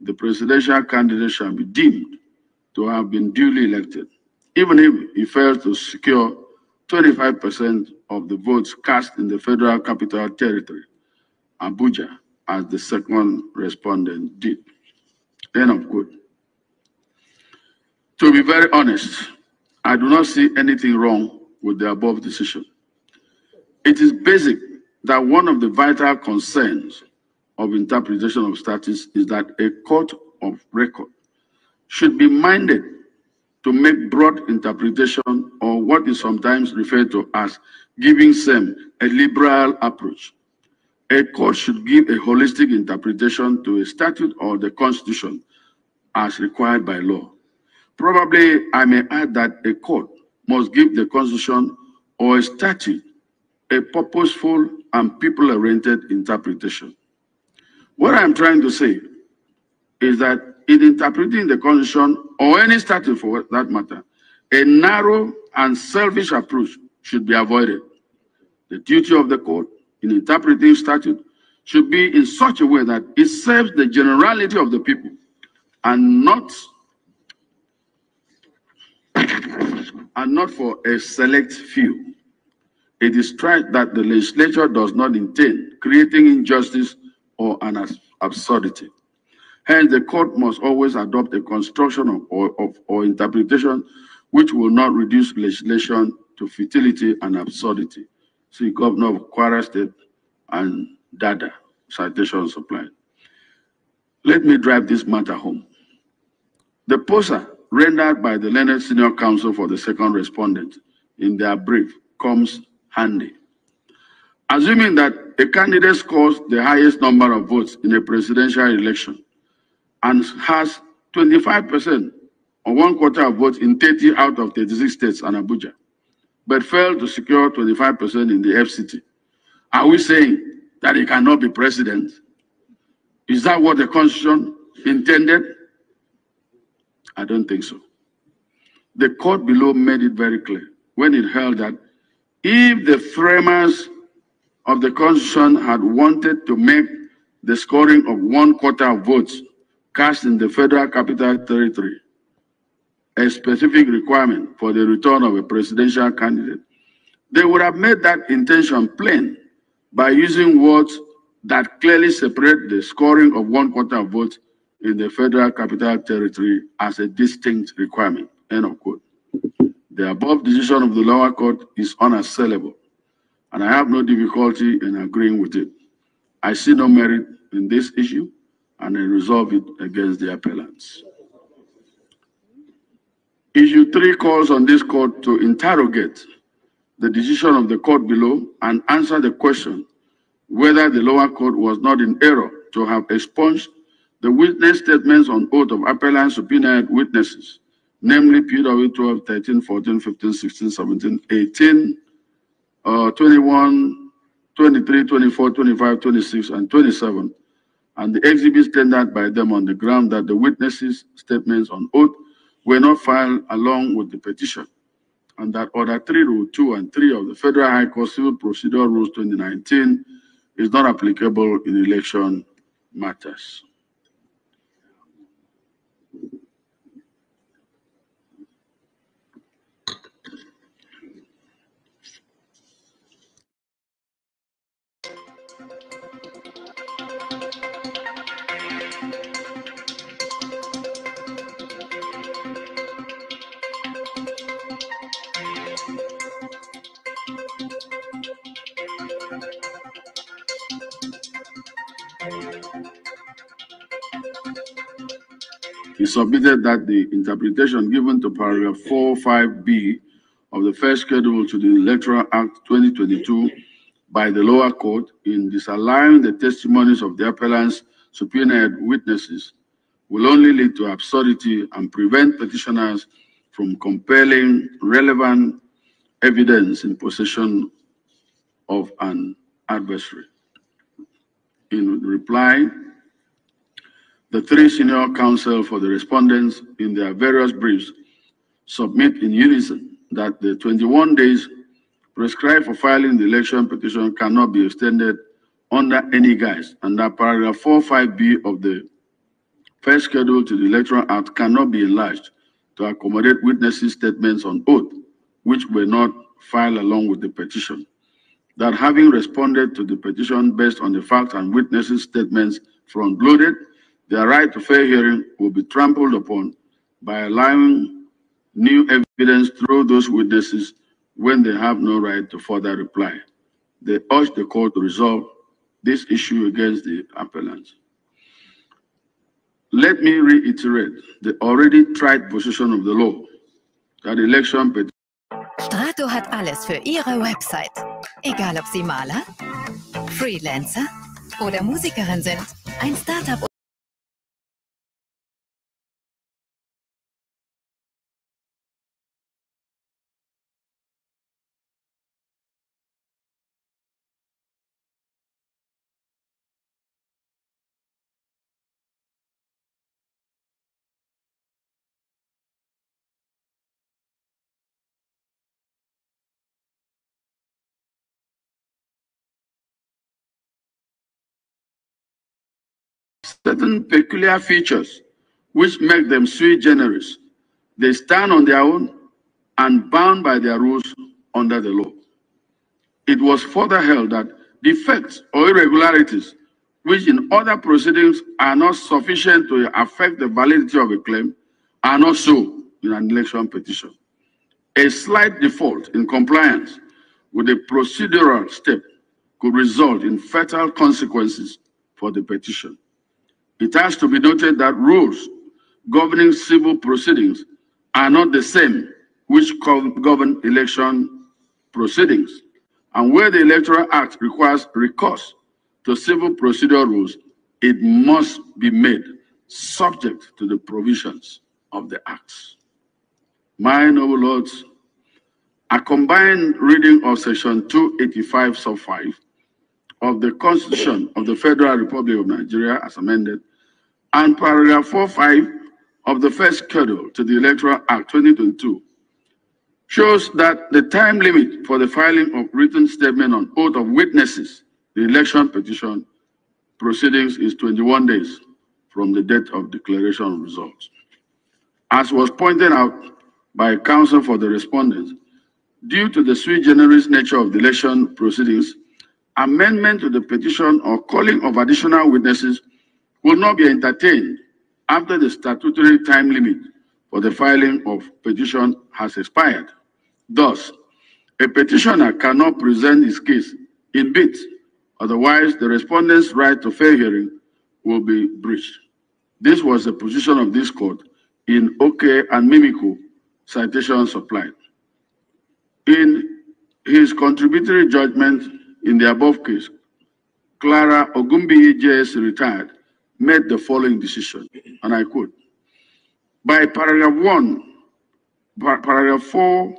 the presidential candidate shall be deemed to have been duly elected, even if he fails to secure 25% of the votes cast in the Federal Capital Territory, Abuja, as the second respondent did." End of quote. To be very honest, I do not see anything wrong with the above decision. It is basic that one of the vital concerns of interpretation of statutes is that a court of record should be minded to make broad interpretation, or what is sometimes referred to as giving some a liberal approach. A court should give a holistic interpretation to a statute or the Constitution as required by law. Probably I may add that a court must give the Constitution or a statute a purposeful and people-oriented interpretation. What I'm trying to say is that in interpreting the Constitution or any statute for that matter, a narrow and selfish approach should be avoided. The duty of the court in interpreting statute should be in such a way that it serves the generality of the people and not for a select few. It is tried that the legislature does not intend creating injustice or an absurdity. Hence, the court must always adopt a construction or interpretation which will not reduce legislation to futility and absurdity. See Governor of Kwara State and Dada, citation supplied. Let me drive this matter home. The poster rendered by the learned senior counsel for the second respondent in their brief comes handy. Assuming that a candidate scores the highest number of votes in a presidential election and has 25% or 1/4 of votes in 30 out of 36 states and Abuja, but failed to secure 25% in the FCT. Are we saying that he cannot be president? Is that what the Constitution intended? I don't think so. The court below made it very clear when it held that if the framers of the Constitution had wanted to make the scoring of 1/4 of votes cast in the Federal Capital Territory a specific requirement for the return of a presidential candidate, they would have made that intention plain by using words that clearly separate the scoring of 1/4 of votes in the Federal Capital Territory as a distinct requirement. End of quote. The above decision of the lower court is unassailable, and I have no difficulty in agreeing with it. I see no merit in this issue, and I resolve it against the appellants. Issue 3 calls on this court to interrogate the decision of the court below and answer the question whether the lower court was not in error to have expunged the witness statements on oath of appellant subpoenaed witnesses, namely PW 12, 13, 14, 15, 16, 17, 18, 21, 23, 24, 25, 26, and 27, and the exhibits tendered by them on the ground that the witnesses' statements on oath were not filed along with the petition, and that Order 3, Rule 2 and 3 of the Federal High Court Civil Procedure Rules 2019 is not applicable in election matters. He submitted that the interpretation given to paragraph 45B of the first schedule to the Electoral Act 2022 by the lower court in disallowing the testimonies of the appellant's subpoenaed witnesses will only lead to absurdity and prevent petitioners from compelling relevant evidence in possession of an adversary. In reply, the 3 senior counsel for the respondents in their various briefs submit in unison that the 21 days prescribed for filing the election petition cannot be extended under any guise, and that paragraph 45B of the first schedule to the Electoral Act cannot be enlarged to accommodate witnesses' statements on oath, which were not filed along with the petition. That having responded to the petition based on the facts and witnesses' statements front-loaded, their right to fair hearing will be trampled upon by allowing new evidence through those witnesses when they have no right to further reply. They urge the court to resolve this issue against the appellants. Let me reiterate the already tried position of the law that election petition. Strato hat alles für Ihre Website. Egal ob Sie Maler, Freelancer oder Musikerin sind. Ein Startup certain peculiar features which make them sui generis. They stand on their own and bound by their rules under the law. It was further held that defects or irregularities which in other proceedings are not sufficient to affect the validity of a claim are not so in an election petition. A slight default in compliance with a procedural step could result in fatal consequences for the petition. It has to be noted that rules governing civil proceedings are not the same which govern election proceedings. And where the Electoral Act requires recourse to civil procedure rules, it must be made subject to the provisions of the Acts. My noble lords, A combined reading of Section 285, Sub 5 of the Constitution of the Federal Republic of Nigeria as amended, and paragraph 45 of the first schedule to the Electoral Act 2022 shows that the time limit for the filing of written statement on oath of witnesses, the election petition proceedings, is 21 days from the date of declaration of results. As was pointed out by counsel for the respondents, due to the sui generis nature of the election proceedings, amendment to the petition or calling of additional witnesses will not be entertained after the statutory time limit for the filing of petition has expired. Thus, a petitioner cannot present his case in bits, otherwise the respondent's right to fair hearing will be breached. This was the position of this court in Oke and Mimiko citation supplied. In his contributory judgment in the above case, Clara Ogumbi J.S. retired, made the following decision, and I quote, by paragraph 4,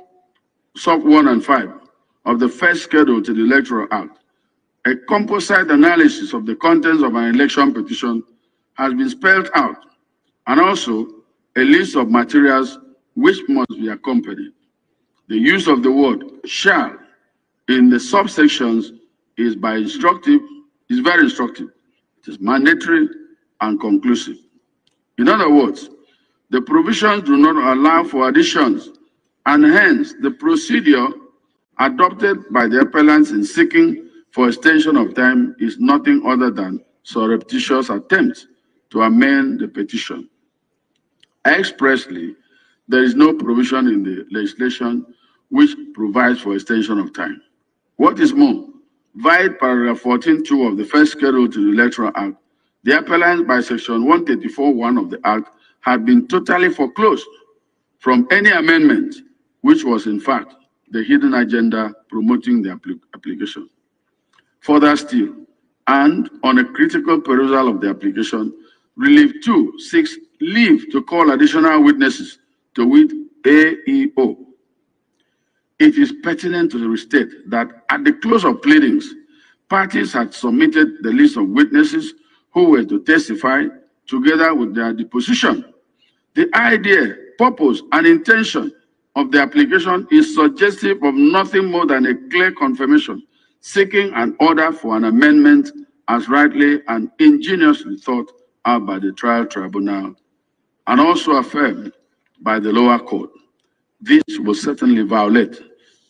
sub 1 and 5 of the first schedule to the Electoral Act, a composite analysis of the contents of an election petition has been spelled out, and also a list of materials which must be accompanied. The use of the word shall in the subsections is very instructive. It is mandatory and conclusive. In other words, the provisions do not allow for additions, and hence the procedure adopted by the appellants in seeking for extension of time is nothing other than surreptitious attempt to amend the petition. Expressly, there is no provision in the legislation which provides for extension of time. What is more, via paragraph 14.2 of the first schedule to the Electoral Act, the appellant by section 134.1 of the Act had been totally foreclosed from any amendment, which was in fact the hidden agenda promoting the application. Further still, and on a critical perusal of the application, Relief 2 seeks leave to call additional witnesses, to wit AEO. It is pertinent to restate that at the close of pleadings, parties had submitted the list of witnesses who were to testify together with their deposition. The idea, purpose, and intention of the application is suggestive of nothing more than a clear confirmation, seeking an order for an amendment as rightly and ingeniously thought out by the trial tribunal and also affirmed by the lower court. This will certainly violate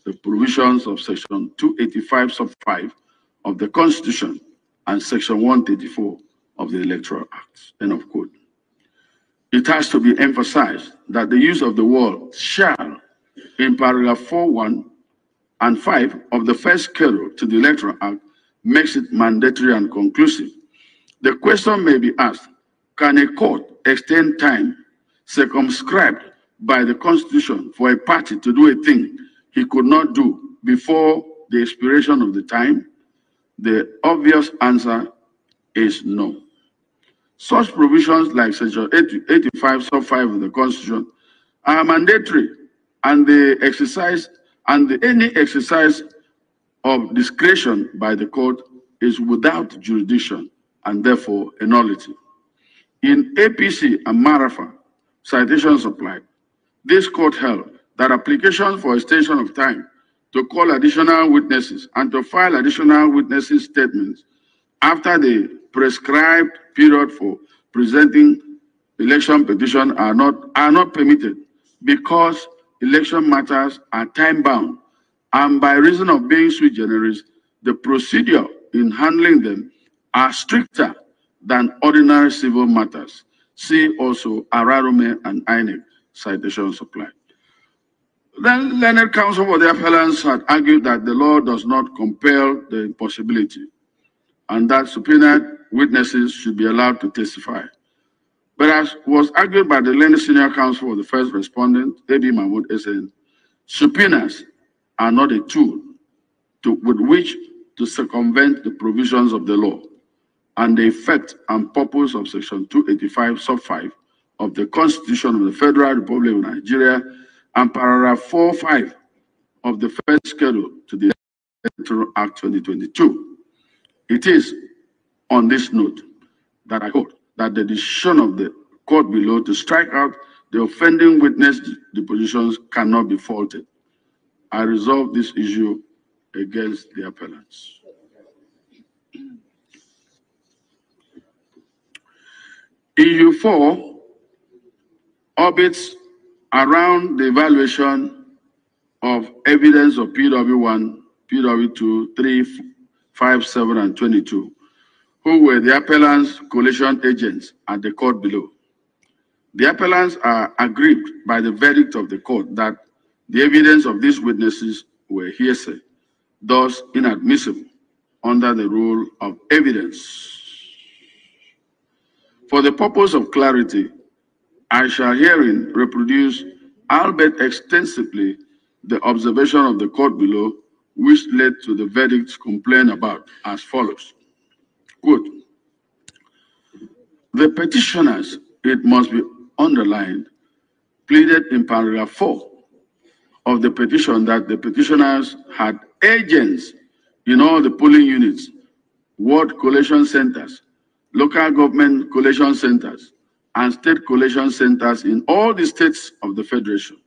the provisions of section 285 sub 5 of the Constitution and section 134 of the Electoral Act. End of quote. It has to be emphasized that the use of the word shall in paragraph 4.1 and 5 of the first schedule to the Electoral Act makes it mandatory and conclusive. The question may be asked, can a court extend time circumscribed by the Constitution for a party to do a thing he could not do before the expiration of the time? The obvious answer is no. Such provisions like section 85 sub 5 of the Constitution are mandatory, and any exercise of discretion by the court is without jurisdiction and therefore a nullity. In APC and Marafa, citation supplied, this court held that applications for extension of time to call additional witnesses and to file additional witnesses' statements after the prescribed period for presenting election petition are not permitted because election matters are time-bound, and by reason of being sui generis, the procedure in handling them are stricter than ordinary civil matters. See also Ararume and INEC citation supplied. Then learned counsel for the appellants had argued that the law does not compel the impossibility and that subpoenaed witnesses should be allowed to testify. But as was argued by the learned senior counsel for the first respondent, A.B. Mahmoud SN, subpoenas are not a tool with which to circumvent the provisions of the law and the effect and purpose of section 285 sub 5 of the Constitution of the Federal Republic of Nigeria and paragraph 4.5 of the first schedule to the Electoral Act 2022. It is on this note that I hold that the decision of the court below to strike out the offending witness depositions cannot be faulted. I resolve this issue against the appellants. Issue 4 orbits around the evaluation of evidence of PW1, PW2, 3, 5, 7, and 22, who were the appellants' collation agents at the court below. The appellants are aggrieved by the verdict of the court that the evidence of these witnesses were hearsay, thus inadmissible under the rule of evidence. For the purpose of clarity, I shall herein reproduce, albeit extensively, the observation of the court below, which led to the verdicts complained about as follows. Quote, the petitioners, it must be underlined, pleaded in paragraph 4 of the petition that the petitioners had agents in all the polling units, ward collation centers, local government collation centers, and state collation centers in all the states of the Federation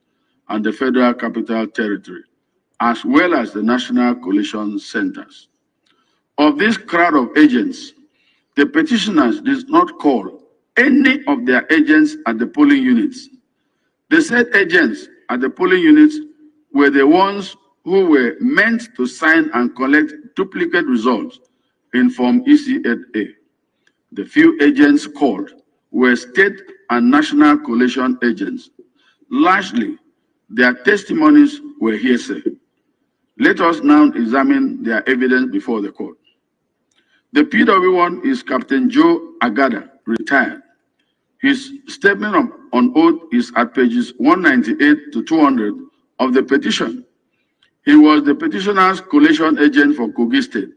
and the Federal Capital Territory, as well as the national collation centers. Of this crowd of agents, the petitioners did not call any of their agents at the polling units. The said agents at the polling units were the ones who were meant to sign and collect duplicate results in Form EC8A. The few agents called were state and national collation agents. Largely, their testimonies were hearsay. Let us now examine their evidence before the court. The PW1 is Captain Joe Agada, retired. His statement on oath is at pages 198 to 200 of the petition. He was the petitioner's collation agent for Kogi State.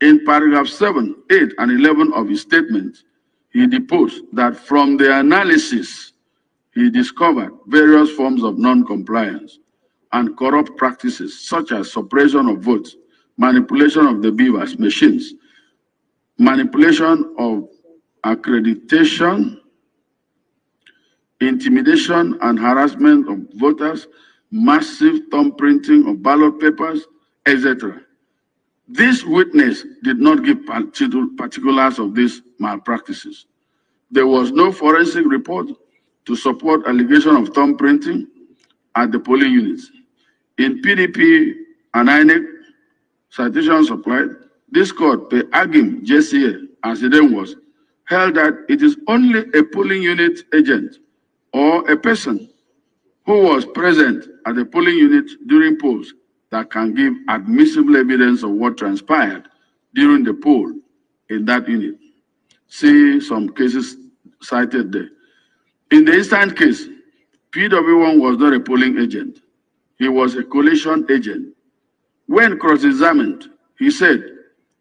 In paragraph 7, 8, and 11 of his statement, he deposed that from the analysis, he discovered various forms of non-compliance and corrupt practices such as suppression of votes, manipulation of the beavers machines, manipulation of accreditation, intimidation and harassment of voters, massive thumb printing of ballot papers, etc. This witness did not give particulars of these malpractices. There was no forensic report to support allegation of thumb printing at the polling units. In PDP and INEC citation supplied, this court, the Agim JCA, as it then was, held that it is only a polling unit agent or a person who was present at the polling unit during polls that can give admissible evidence of what transpired during the poll in that unit. See some cases cited there. In the instant case, PW1 was not a polling agent. He was a collation agent. When cross-examined, he said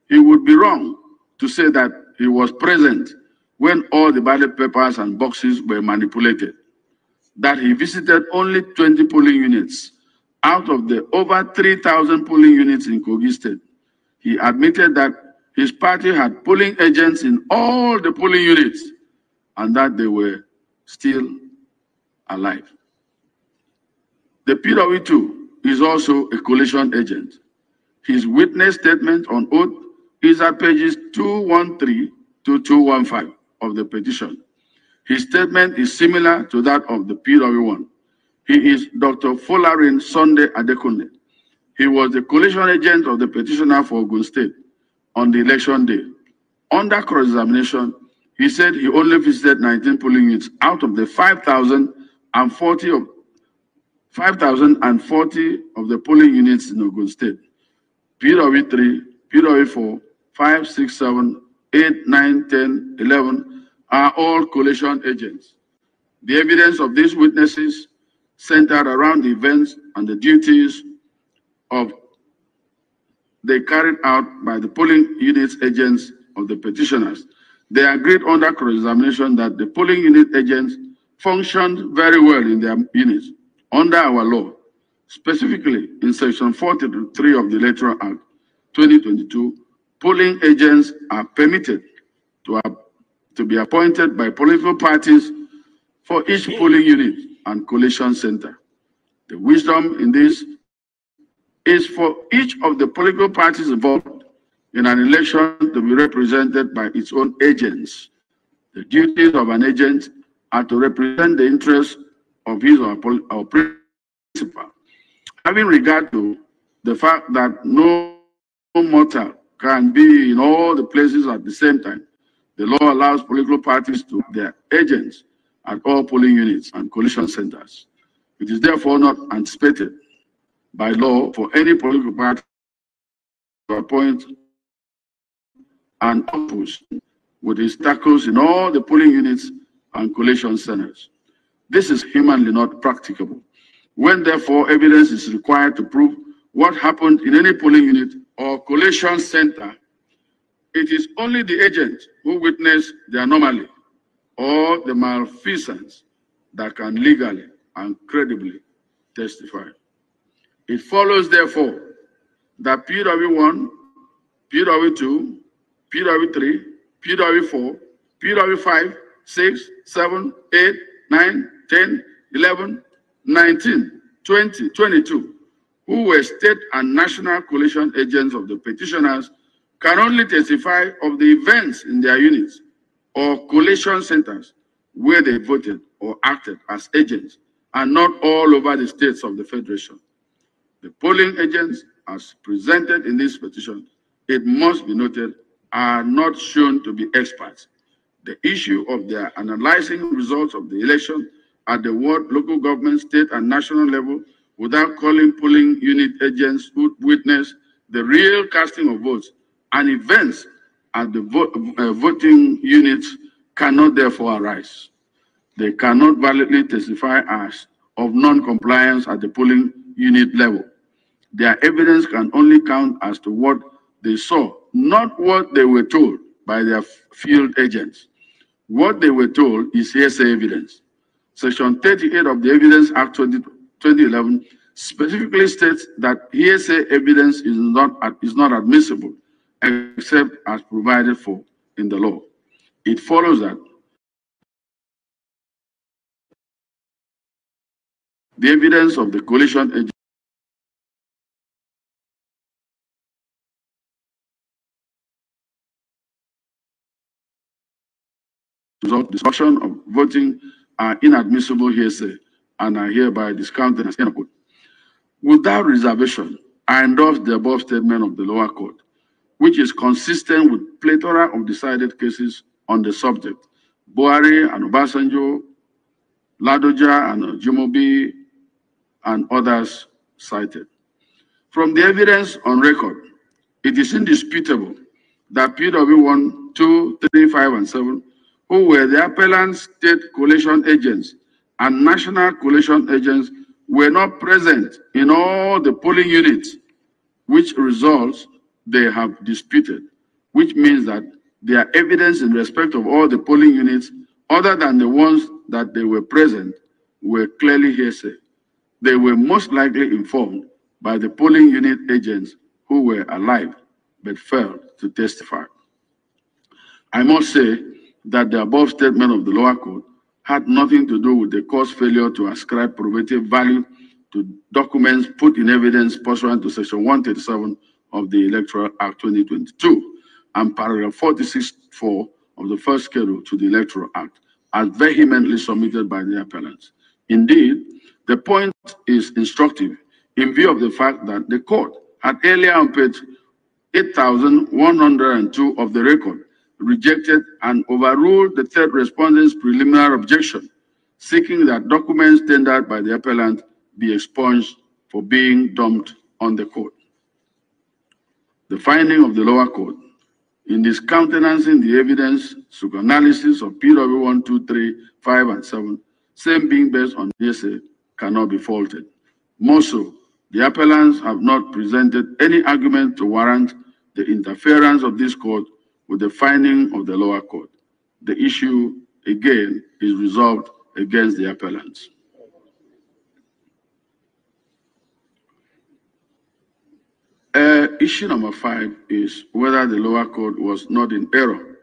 he would be wrong to say that he was present when all the ballot papers and boxes were manipulated, that he visited only 20 polling units out of the over 3,000 polling units in Kogi State. He admitted that his party had polling agents in all the polling units and that they were still alive. The PW2 is also a collation agent. His witness statement on oath is at pages 213 to 215 of the petition. His statement is similar to that of the PW1. He is Dr. Folarin Sunday Adekunle. He was the collation agent of the petitioner for Ogun State on the election day. Under cross-examination, he said he only visited 19 polling units out of the 5,040 of the polling units in Ogun State. PW3, PW4, 5, 6, 7, 8, 9, 10, 11 are all collation agents. The evidence of these witnesses centered around the events and the duties they carried out by the polling units agents of the petitioners. They agreed under cross-examination that the polling unit agents functioned very well in their units under our law. Specifically, in Section 43 of the Electoral Act 2022, polling agents are permitted to be appointed by political parties for each polling unit and collation center. The wisdom in this is for each of the political parties involved in an election to be represented by its own agents. The duties of an agent are to represent the interests of his or principal. Having regard to the fact that no mortal can be in all the places at the same time, the law allows political parties to have their agents at all polling units and collation centers. It is therefore not anticipated by law for any political party to appoint an office with its tacos in all the polling units and collation centers. This is humanly not practicable. When therefore evidence is required to prove what happened in any polling unit or collation center, it is only the agent who witnessed the anomaly or the malfeasance that can legally and credibly testify. It follows, therefore, that PW1, PW2, PW3, PW4, PW5, 6, 7, 8, 9, 10, 11, 19, 20, 22, who were state and national collation agents of the petitioners, can only testify of the events in their units or collation centers where they voted or acted as agents, and not all over the states of the Federation. The polling agents, as presented in this petition, it must be noted, are not shown to be experts. The issue of their analyzing results of the election at the ward, local government, state, and national level without calling polling unit agents who witness the real casting of votes and events at the voting units cannot therefore arise. They cannot validly testify as of non-compliance at the polling unit level. Their evidence can only count as to what they saw, not what they were told by their field agents. What they were told is hearsay evidence. Section 38 of the Evidence Act 2011 specifically states that hearsay evidence is not admissible except as provided for in the law. It follows that the evidence of the coalition agent result destruction of voting are inadmissible hearsay and are hereby discounted as inappropriate. Without reservation, I endorse the above statement of the lower court, which is consistent with plethora of decided cases on the subject. Buhari and Obasanjo, Ladoja and Jumobi, and others cited. From the evidence on record, it is indisputable that PW1, 2, 3, 5, and 7, who were the appellant state collation agents and national collation agents, were not present in all the polling units, which results they have disputed, which means that their evidence in respect of all the polling units, other than the ones that they were present, were clearly hearsay. They were most likely informed by the polling unit agents who were alive but failed to testify. I must say that the above statement of the lower court had nothing to do with the court's failure to ascribe probative value to documents put in evidence pursuant to Section 137 of the Electoral Act 2022 and paragraph 46(4) of the first schedule to the Electoral Act, as vehemently submitted by the appellants. Indeed, the point is instructive in view of the fact that the court had earlier on page 8,102 of the record rejected and overruled the third respondent's preliminary objection, seeking that documents tendered by the appellant be expunged for being dumped on the court. The finding of the lower court in discountenancing the evidence analysis of PW 1, 2, 3, 5, and 7, same being based on hearsay, cannot be faulted. More so, the appellants have not presented any argument to warrant the interference of this court with the finding of the lower court. The issue, again, is resolved against the appellants. issue number 5 is whether the lower court was not in error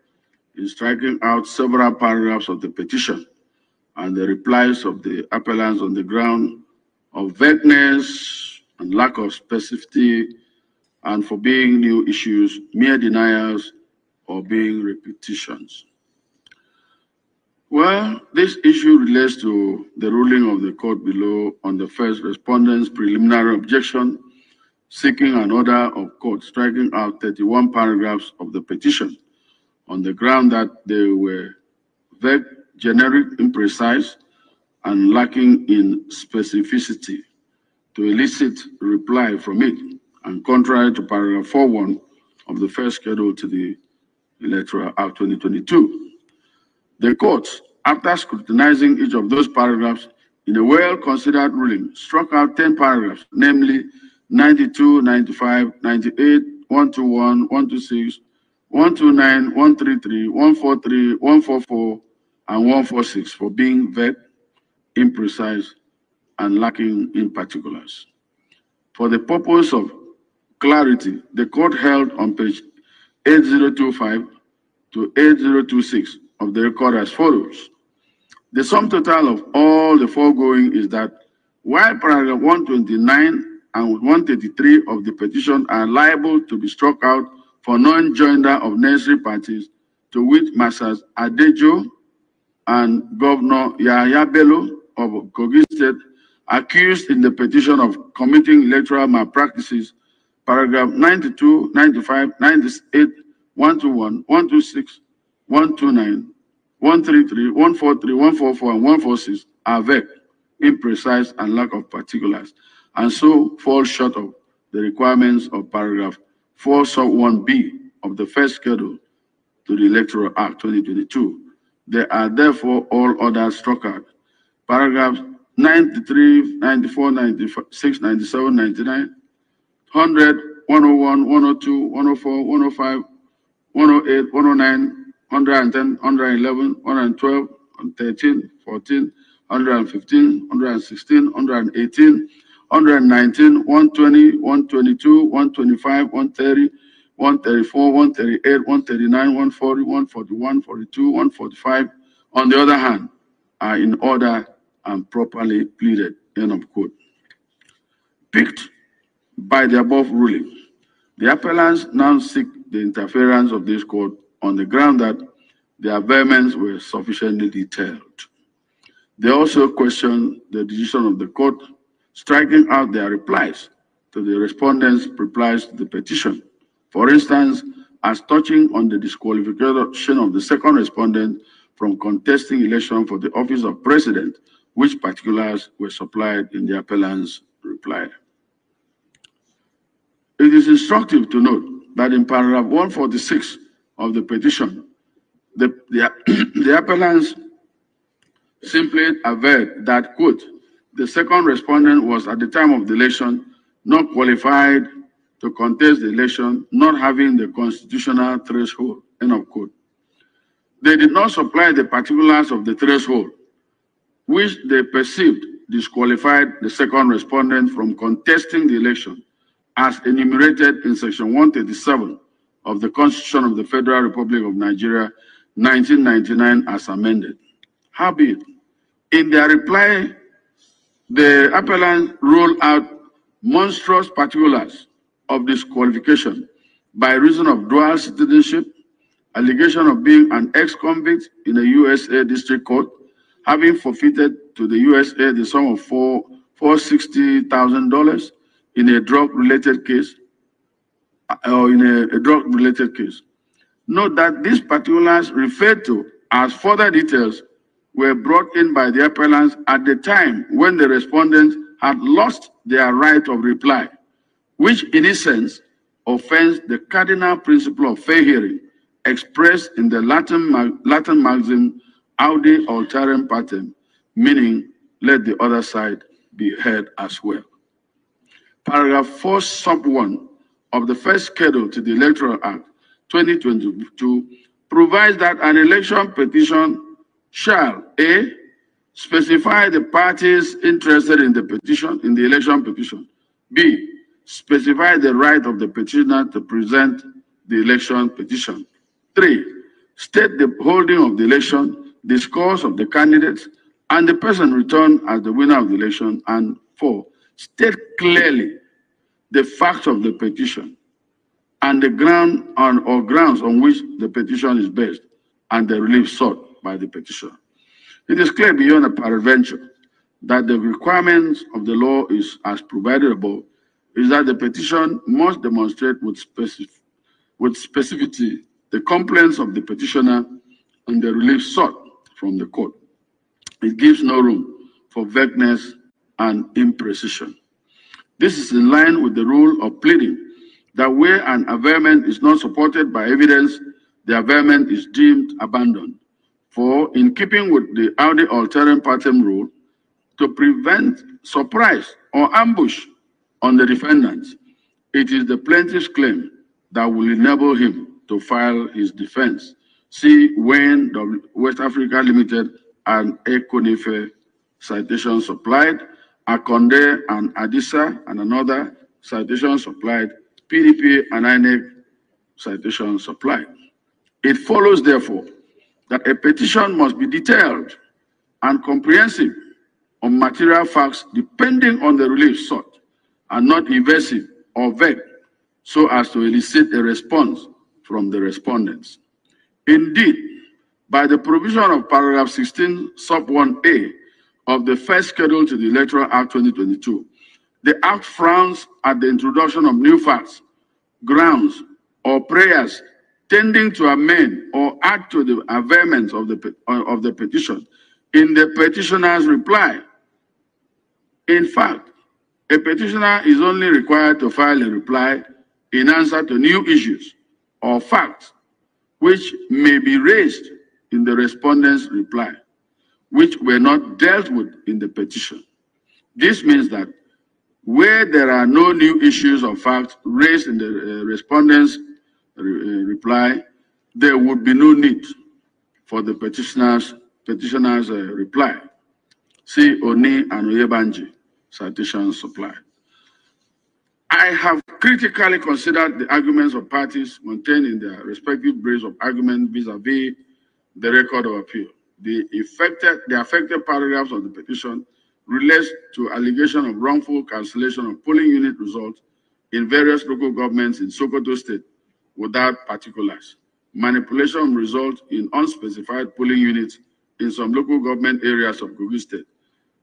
in striking out several paragraphs of the petition and the replies of the appellants on the ground of vagueness and lack of specificity and for being new issues, mere denials, or being repetitions. Well, this issue relates to the ruling of the court below on the first respondent's preliminary objection, seeking an order of court striking out 31 paragraphs of the petition on the ground that they were vague, generic, imprecise, and lacking in specificity to elicit reply from it, and contrary to paragraph 4.1 of the first schedule to the Electoral Act 2022. The court, after scrutinizing each of those paragraphs in a well-considered ruling, struck out 10 paragraphs, namely 92, 95, 98, 121, 126, 129, 133, 143, 144, and 146 for being vague, imprecise, and lacking in particulars. For the purpose of clarity, the court held on page 8025 to 8026 of the record as follows. The sum total of all the foregoing is that while paragraph 129 and 133 of the petition are liable to be struck out for non-joinder of necessary parties, to which Messrs. Adejo and Governor Yahya Bello of Kogi State accused in the petition of committing electoral malpractices, paragraph 92, 95, 98, 121, 126, 129, 133, 143, 144, and 146 are vague, imprecise, and lack of particulars, and so fall short of the requirements of paragraph 4(1)(b) of the first schedule to the Electoral Act 2022. They are therefore all others struck out. Paragraphs 93, 94, 96, 97, 99, 100, 101, 102, 104, 105, 108, 109, 110, 111, 112, 113, 14, 115, 116, 118, 119, 120, 122, 125, 130, 134, 138, 139, 140, 141, 42, 145, on the other hand, are in order and properly pleaded, end of quote. Picked by the above ruling, the appellants now seek the interference of this court on the ground that their vehemence were sufficiently detailed. They also question the decision of the court, striking out their replies to the respondents' replies to the petition. For instance, as touching on the disqualification of the second respondent from contesting election for the office of president, which particulars were supplied in the appellant's reply. It is instructive to note that in paragraph 146 of the petition, the appellants simply averred that, quote, the second respondent was at the time of the election not qualified to contest the election, not having the constitutional threshold, end of quote. They did not supply the particulars of the threshold, which they perceived disqualified the second respondent from contesting the election, as enumerated in section 137 of the Constitution of the Federal Republic of Nigeria, 1999, as amended. Howbeit, in their reply, the appellant ruled out monstrous particulars of disqualification by reason of dual citizenship, allegation of being an ex-convict in a USA district court, having forfeited to the USA the sum of $460,000 in a drug-related case, Note that these particulars referred to as further details were brought in by the appellants at the time when the respondents had lost their right of reply, which in essence offends the cardinal principle of fair hearing expressed in the Latin maxim audi alteram partem, meaning let the other side be heard as well. Paragraph 4(1) of the first schedule to the Electoral Act 2022 provides that an election petition shall A, specify the parties interested in the petition, in the election petition, B, Specify the right of the petitioner to present the election petition. 3. State the holding of the election, the scores of the candidates, and the person returned as the winner of the election. And 4. State clearly the facts of the petition and the grounds on which the petition is based and the relief sought by the petitioner. It is clear beyond a peradventure that the requirements of the law is as provided above, is that the petition must demonstrate with specificity the complaints of the petitioner and the relief sought from the court. It gives no room for vagueness and imprecision. This is in line with the rule of pleading, that where an averment is not supported by evidence, the averment is deemed abandoned. For in keeping with the audi alteram partem rule, to prevent surprise or ambush on the defendant, it is the plaintiff's claim that will enable him to file his defense. See Wayne West Africa Limited and Ekonife citation supplied, Akonde and Adisa and another citation supplied, PDP and INEC citation supplied. It follows, therefore, that a petition must be detailed and comprehensive on material facts depending on the relief sought, and not evasive or vague, so as to elicit a response from the respondents. Indeed, by the provision of paragraph 16, sub 1A of the first schedule to the Electoral Act 2022, the Act frowns at the introduction of new facts, grounds, or prayers tending to amend or add to the averments of the petition in the petitioner's reply. In fact, a petitioner is only required to file a reply in answer to new issues or facts which may be raised in the respondent's reply, which were not dealt with in the petition. This means that where there are no new issues or facts raised in the respondent's reply, there would be no need for the petitioner's reply. See Oni and Oyebanji citation supply. I have critically considered the arguments of parties contained in their respective briefs of argument vis-a-vis the record of appeal. The affected paragraphs of the petition relates to allegation of wrongful cancellation of polling unit results in various local governments in Sokoto State without particulars, manipulation of results in unspecified polling units in some local government areas of Kogi State,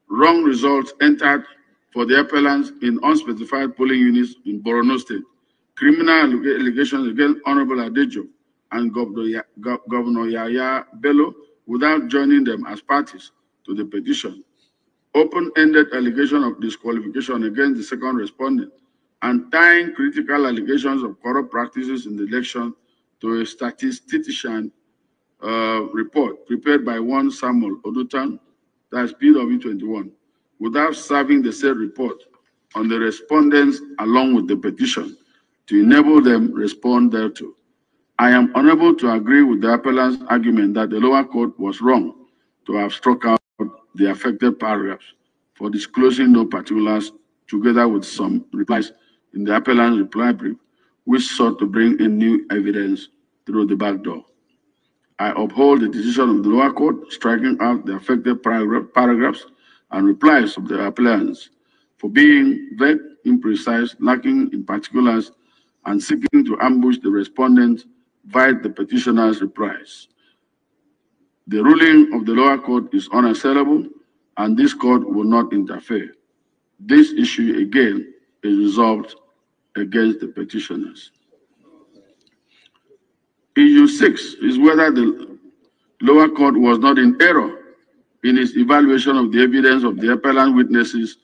wrong results entered for the appellants in unspecified polling units in Borno State, criminal allegations against Honorable Adejo and Governor Yaya Bello without joining them as parties to the petition, open-ended allegation of disqualification against the second respondent, and tying critical allegations of corrupt practices in the election to a statistician report prepared by one Samuel Odutan, that's PW21, without serving the said report on the respondents along with the petition to enable them respond thereto. I am unable to agree with the appellant's argument that the lower court was wrong to have struck out the affected paragraphs for disclosing no particulars, together with some replies in the appellant's reply brief, which sought to bring in new evidence through the back door. I uphold the decision of the lower court, striking out the affected paragraphs and replies of the appellants for being vague, imprecise, lacking in particulars, and seeking to ambush the respondent via the petitioner's replies. The ruling of the lower court is unassailable, and this court will not interfere. This issue, again, is resolved against the petitioners. Issue 6 is whether the lower court was not in error in its evaluation of the evidence of the appellant witnesses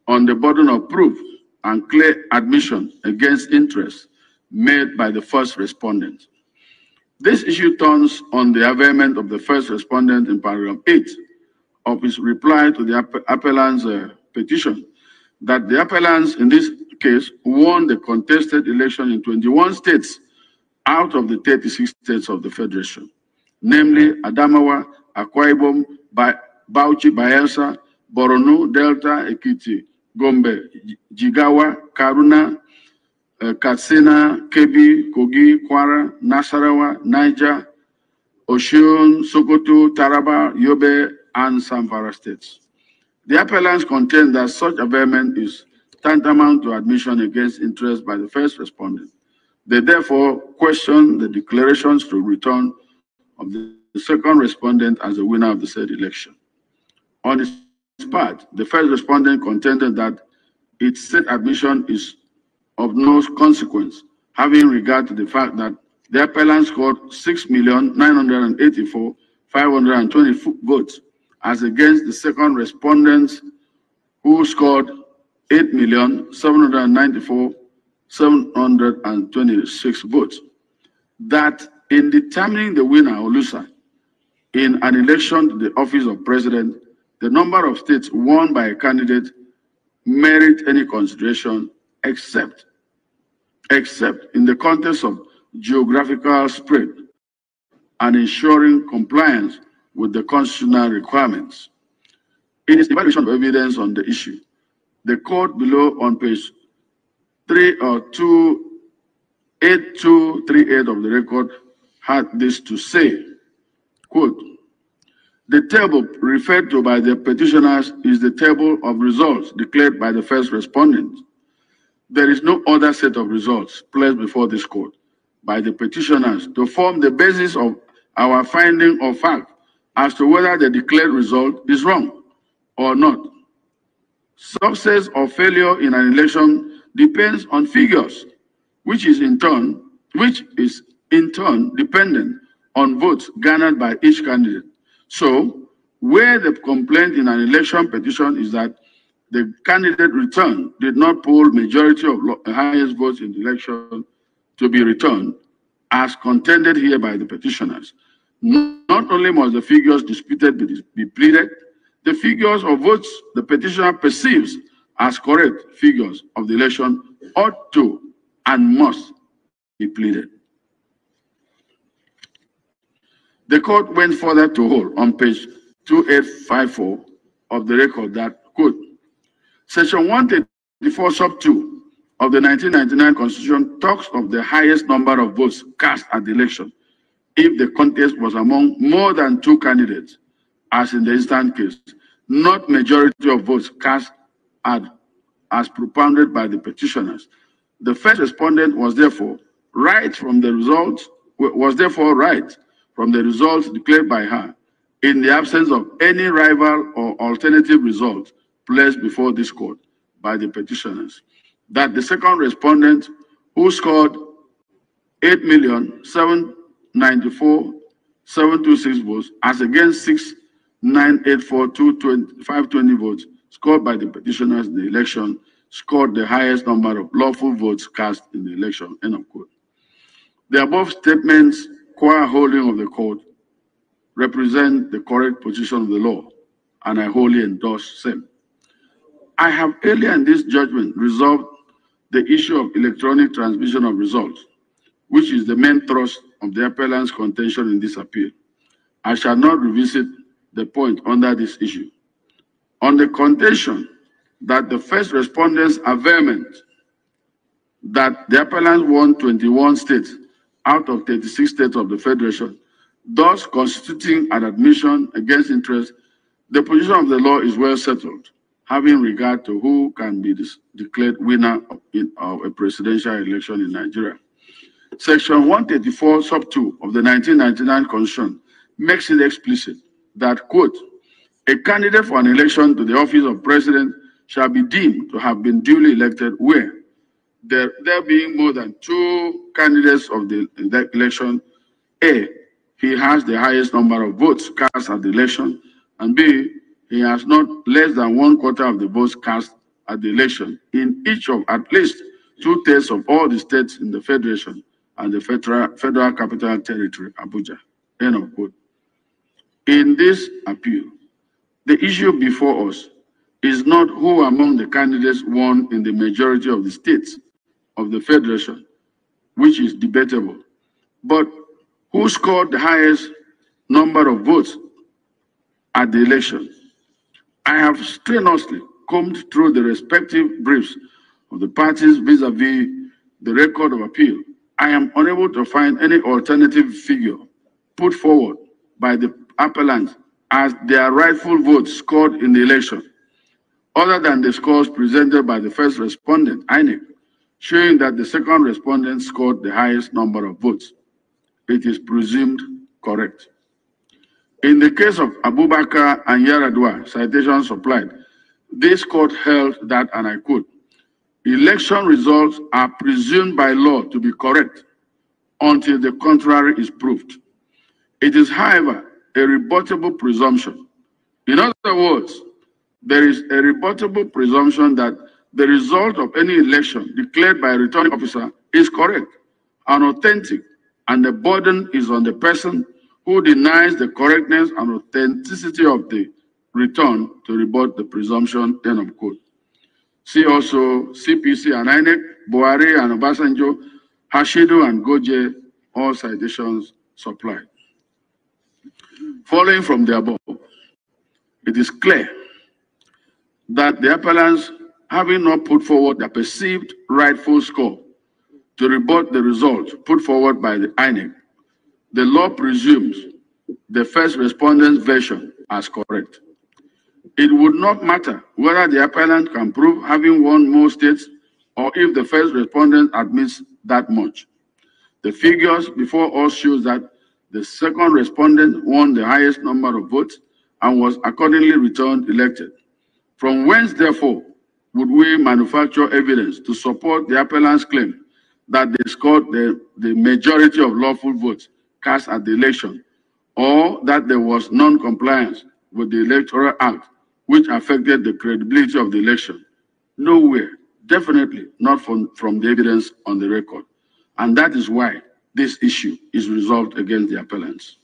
on the burden of proof and clear admission against interest made by the first respondent. This issue turns on the averment of the first respondent in paragraph 8 of his reply to the appellant's petition, that the appellants in this case won the contested election in 21 states out of the 36 states of the Federation, namely Adamawa, Akwa Ibom, Bauchi, Bayelsa, Borno, Delta, Ekiti, Gombe, Jigawa, Kaduna, Katsina, Kebbi, Kogi, Kwara, Nasarawa, Niger, Osun, Sokoto, Taraba, Yobe, and Zamfara states. The appellants contend that such averment is tantamount to admission against interest by the first respondent. They therefore question the declarations to return of the second respondent as the winner of the said election. On its part, the first respondent contended that its said admission is of no consequence, having regard to the fact that the appellant scored 6,984,520 votes, as against the second respondents who scored 8,794,726 votes. That in determining the winner or loser in an election to the office of president, the number of states won by a candidate merit any consideration except in the context of geographical spread and ensuring compliance with the constitutional requirements. In its evaluation of evidence on the issue, the court below on page 8238 of the record had this to say, quote, "The table referred to by the petitioners is the table of results declared by the first respondent. There is no other set of results placed before this court by the petitioners to form the basis of our finding of fact as to whether the declared result is wrong or not. Success or failure in an election depends on figures, which is in turn dependent on votes garnered by each candidate. So, where the complaint in an election petition is that the candidate returned did not poll majority of the highest votes in the election to be returned, as contended here by the petitioners, not only must the figures disputed be pleaded, the figures of votes the petitioner perceives as correct figures of the election ought to and must be pleaded." The court went further to hold on page 2854 of the record that, quote, "Section 134 sub 2 of the 1999 Constitution talks of the highest number of votes cast at the election if the contest was among more than two candidates, as in the instant case, not majority of votes cast as propounded by the petitioners. The first respondent was therefore right from the results declared by her, in the absence of any rival or alternative result placed before this court by the petitioners, that the second respondent, who scored 8,794,726 votes, as against 6,984,520 votes scored by the petitioners in the election, scored the highest number of lawful votes cast in the election," end of quote. The above statements, qua holding of the court, represent the correct position of the law, and I wholly endorse them. I have earlier in this judgment resolved the issue of electronic transmission of results, which is the main thrust of the appellant's contention in this appeal. I shall not revisit the point under this issue. On the contention that the first respondent's averment that the appellant won 21 states out of 36 states of the Federation, thus constituting an admission against interest, the position of the law is well settled, having regard to who can be declared winner of a presidential election in Nigeria. Section 134, sub 2 of the 1999 Constitution makes it explicit that, quote, "A candidate for an election to the office of president shall be deemed to have been duly elected where there being more than two candidates of the election, A, he has the highest number of votes cast at the election, and B, he has not less than 1/4 of the votes cast at the election in each of at least 2/3 of all the states in the Federation and the Federal Capital Territory, Abuja," end of quote. In this appeal, the issue before us is not who among the candidates won in the majority of the states of the Federation, which is debatable, but who scored the highest number of votes at the election. I have strenuously combed through the respective briefs of the parties vis-à-vis the record of appeal, I am unable to find any alternative figure put forward by the appellant as their rightful votes scored in the election, other than the scores presented by the first respondent, INEC, showing that the second respondent scored the highest number of votes. It is presumed correct. In the case of Abubakar and Yaradua, citation supplied, this court held that, and I quote, election results are presumed by law to be correct until the contrary is proved. It is, however, a rebuttable presumption. In other words, there is a rebuttable presumption that the result of any election declared by a returning officer is correct and authentic, and the burden is on the person who denies the correctness and authenticity of the return to rebut the presumption, end of quote. See also CPC and INEC, Buhari and Obasanjo, Hashidu and Goje, all citations supplied. Following from the above, it is clear that the appellants, having not put forward their perceived rightful score to rebut the result put forward by the INEC, the law presumes the first respondent's version as correct. It would not matter whether the appellant can prove having won more states or if the first respondent admits that much. The figures before us shows that the second respondent won the highest number of votes and was accordingly returned elected. From whence, therefore, would we manufacture evidence to support the appellant's claim that they scored the majority of lawful votes cast at the election, or that there was non-compliance with the Electoral Act, which affected the credibility of the election? Nowhere, definitely not from the evidence on the record. And that is why this issue is resolved against the appellants.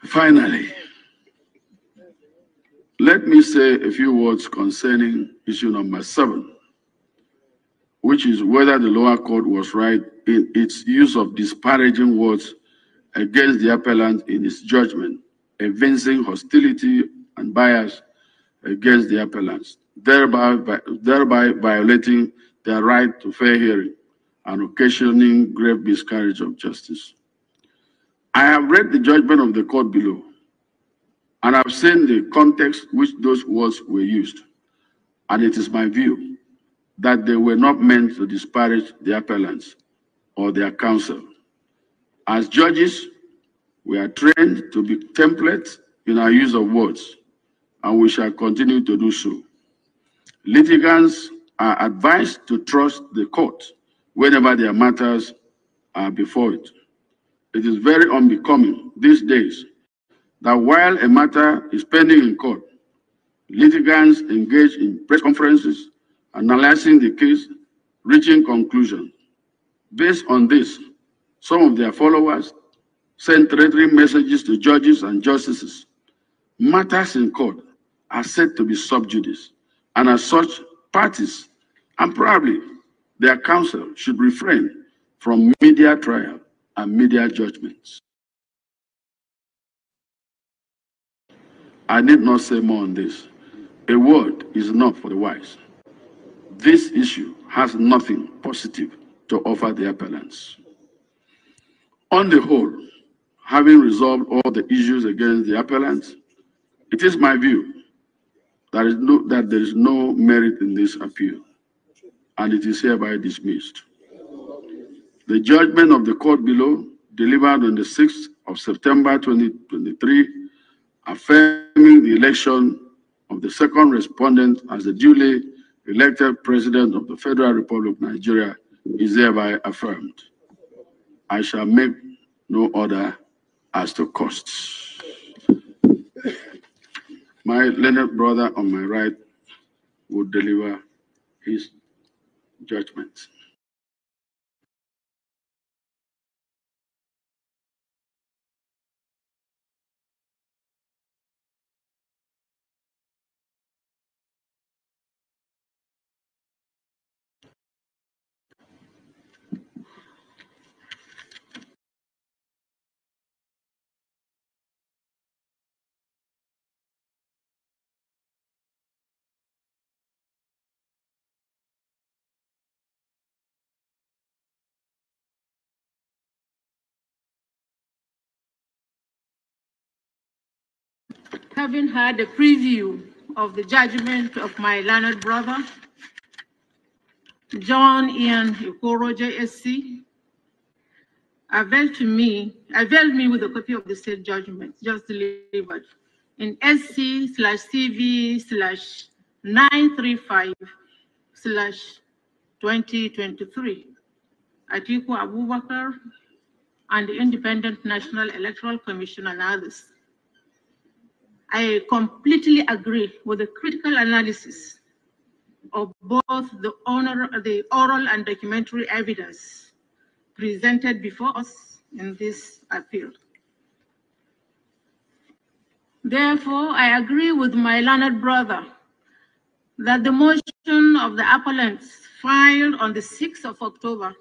Finally, let me say a few words concerning issue number 7, which is whether the lower court was right in its use of disparaging words against the appellant in its judgment, evincing hostility and bias against the appellants, thereby violating their right to fair hearing and occasioning grave miscarriage of justice. I have read the judgment of the court below, and I've seen the context which those words were used, and it is my view that they were not meant to disparage the appellants or their counsel. As judges, we are trained to be temperate in our use of words, and we shall continue to do so. Litigants are advised to trust the court whenever their matters are before it. It is very unbecoming these days that while a matter is pending in court, litigants engage in press conferences, analyzing the case, reaching conclusions. Based on this, some of their followers send threatening messages to judges and justices. Matters in court are said to be sub judice, and as such, parties, and probably their counsel, should refrain from media trial and media judgments. I need not say more on this. A word is enough for the wise. This issue has nothing positive to offer the appellants. On the whole, having resolved all the issues against the appellants, it is my view that there is no merit in this appeal, and it is hereby dismissed. The judgment of the court below, delivered on the 6th of September 2023, affirming the election of the second respondent as the duly elected President of the Federal Republic of Nigeria, is hereby affirmed. I shall make no order as to costs. My learned brother on my right will deliver his judgment. Having had a preview of the judgment of my learned brother, John Ian Okoro JSC, availed me with a copy of the said judgment just delivered in SC/CV/935/2023. Atiku Abubakar and the Independent National Electoral Commission and others. I completely agree with the critical analysis of both the oral and documentary evidence presented before us in this appeal. Therefore, I agree with my learned brother that the motion of the appellants filed on the 6th of October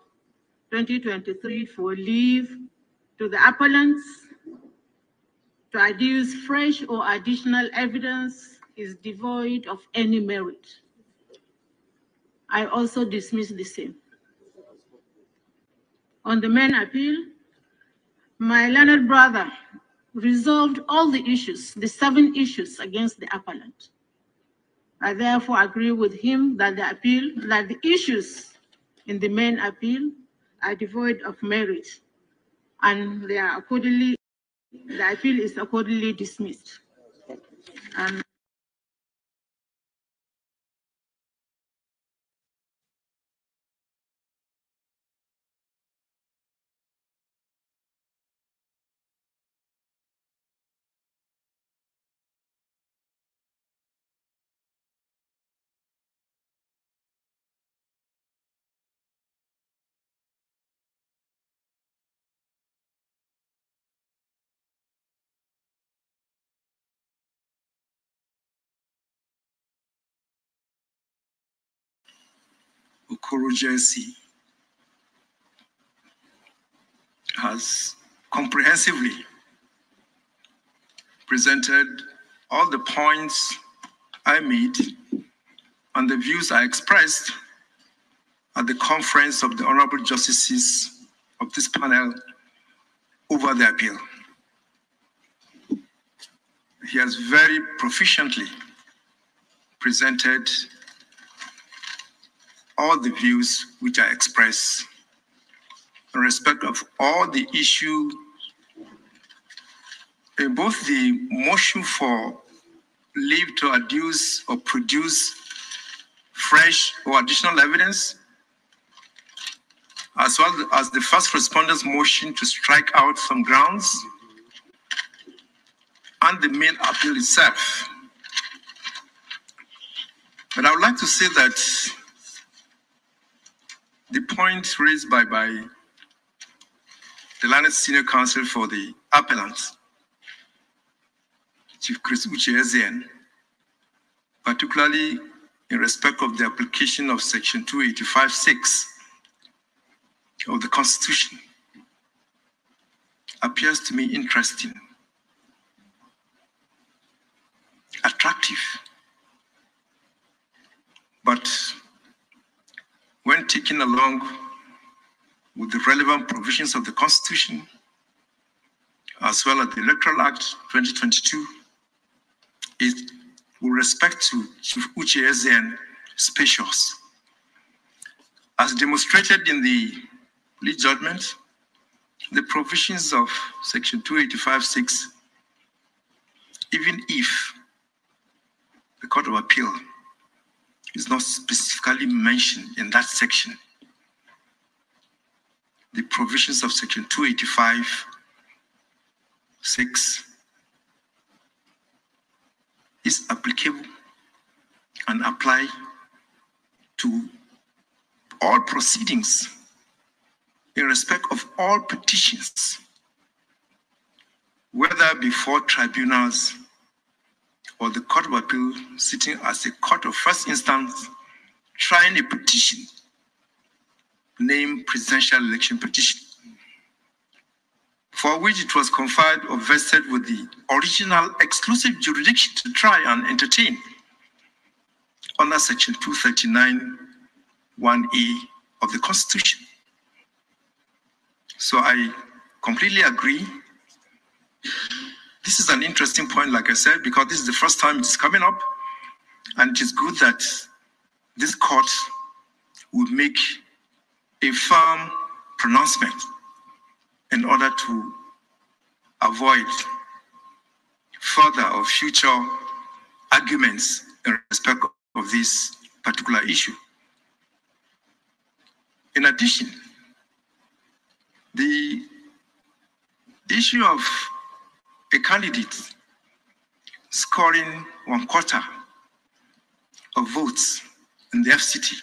2023 for leave to the appellants to adduce fresh or additional evidence is devoid of any merit. I also dismiss the same. On the main appeal, my learned brother resolved all the issues, the 7 issues against the appellant. I therefore agree with him that the issues in the main appeal are devoid of merit, and the appeal is accordingly dismissed. Okoro JSC has comprehensively presented all the points I made and the views I expressed at the conference of the honorable justices of this panel over the appeal. He has very proficiently presented all the views which I express in respect of all the issues in both the motion for leave to adduce or produce fresh or additional evidence, as well as the first respondent's motion to strike out some grounds, and the main appeal itself. But I would like to say that the point raised by the learned senior counsel for the appellant, Chief Chris Uche, particularly in respect of the application of Section 285(6) of the Constitution, appears to me interesting, attractive, but when taken along with the relevant provisions of the Constitution, as well as the Electoral Act 2022, it, with respect to Chief Uche Ezean, spacious. As demonstrated in the plea judgment, the provisions of Section 285(6), even if the Court of Appeal is not specifically mentioned in that section, the provisions of Section 285(6) is applicable and apply to all proceedings in respect of all petitions, whether before tribunals or the Court of Appeal sitting as a court of first instance trying a petition named Presidential Election Petition, for which it was conferred or vested with the original exclusive jurisdiction to try and entertain under Section 239(1)(a) of the Constitution. So I completely agree This is an interesting point, like I said, because this is the first time it's coming up, and it is good that this court will make a firm pronouncement in order to avoid further or future arguments in respect of this particular issue. In addition, the issue of a candidate scoring 1/4 of votes in the FCT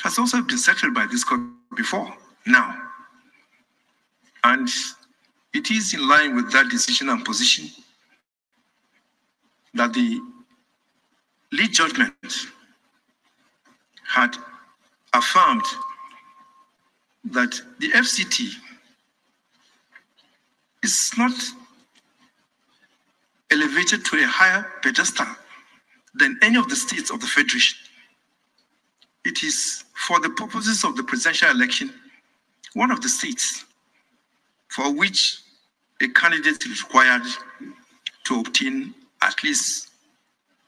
has also been settled by this court before now. And it is in line with that decision and position that the lead judgment had affirmed that the FCT is not elevated to a higher pedestal than any of the states of the Federation. It is, for the purposes of the presidential election, one of the states for which a candidate is required to obtain at least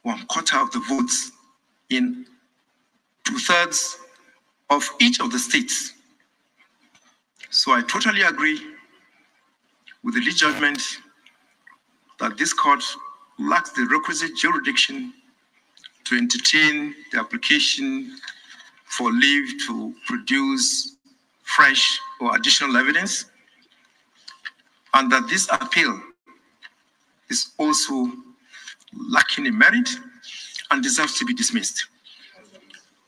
1/4 of the votes in 2/3 of each of the states. So I totally agree with the lead judgment that this court lacks the requisite jurisdiction to entertain the application for leave to produce fresh or additional evidence, and that this appeal is also lacking in merit and deserves to be dismissed.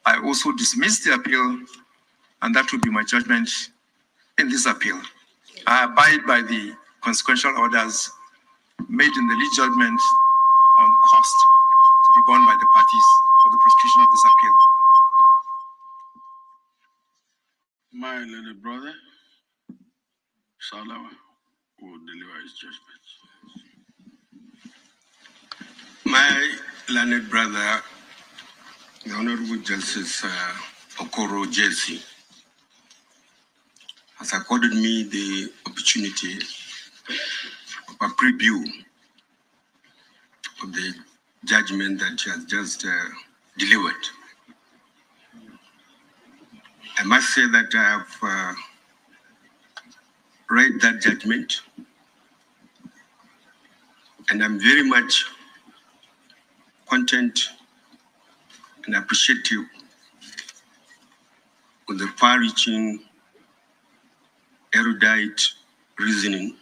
I also dismiss the appeal, and that will be my judgment in this appeal. I abide by the consequential orders made in the lead judgment on cost to be borne by the parties for the prosecution of this appeal. My little brother, Salawa, will deliver his judgment. My learned brother, the Honorable Justice Okoro Jesse, has accorded me the opportunity of a preview of the judgment that he has just delivered. I must say that I have read that judgment, and I'm very much content and appreciative of the far-reaching, erudite reasoning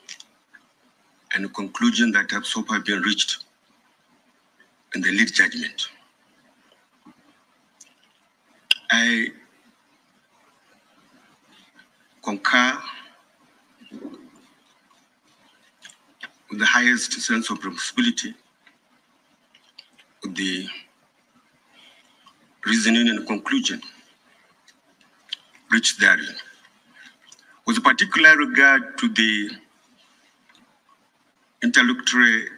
and conclusion that have so far been reached in the lead judgment. I concur with the highest sense of responsibility with the reasoning and conclusion reached therein. With particular regard to the interlocutory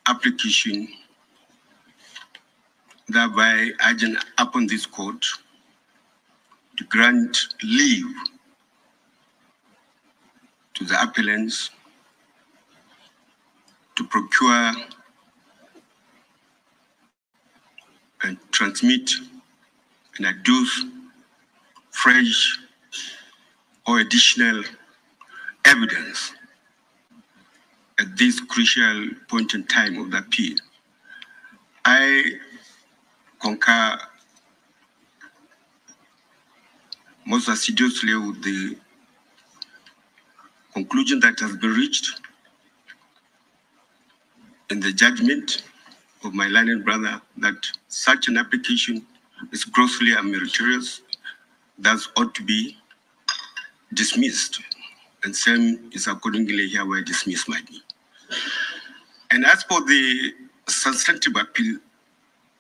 application, thereby urging upon this court to grant leave to the appellants to procure and transmit and adduce fresh or additional evidence at this crucial point in time of the appeal. I concur most assiduously with the conclusion that has been reached in the judgment of my learned brother that such an application is grossly unmeritorious, thus ought to be dismissed, and same is accordingly hereby dismissed by me. And as for the substantive appeal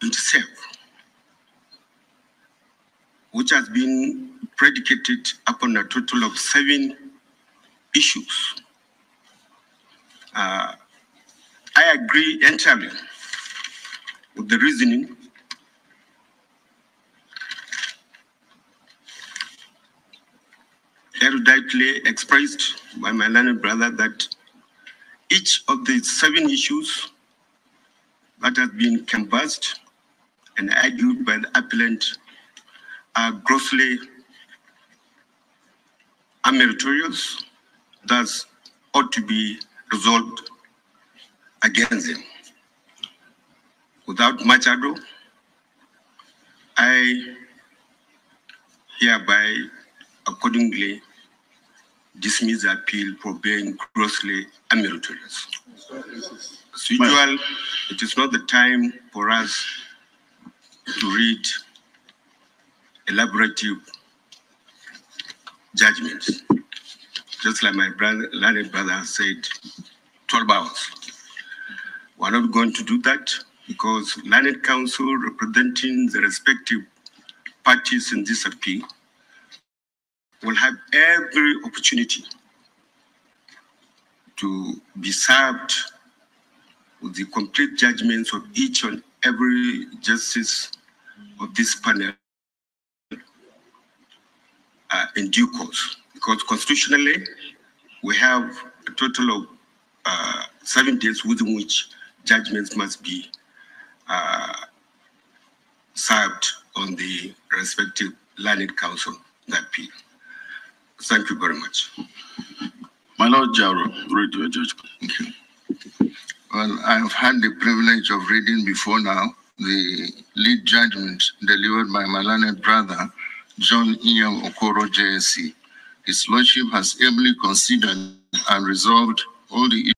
itself, which has been predicated upon a total of 7 issues, I agree entirely with the reasoning eruditely expressed by my learned brother that each of the 7 issues that have been canvassed and argued by the appellant are grossly unmeritorious, thus ought to be resolved against them. Without much ado, I hereby accordingly dismiss the appeal for being grossly unmeritorious. As usual, it is not the time for us to read elaborative judgments. Just like my learned brother said, 12 hours. We're not going to do that because learned counsel representing the respective parties in this appeal will have every opportunity to be served with the complete judgments of each and every justice of this panel in due course. Because constitutionally, we have a total of 7 days within which judgments must be served on the respective learned counsel that appeal. Thank you very much. My Lord Jaro, read your judgment. Thank you. Well, I've had the privilege of reading before now the lead judgment delivered by my learned brother, John Ian Okoro, JSC. His Lordship has ably considered and resolved all the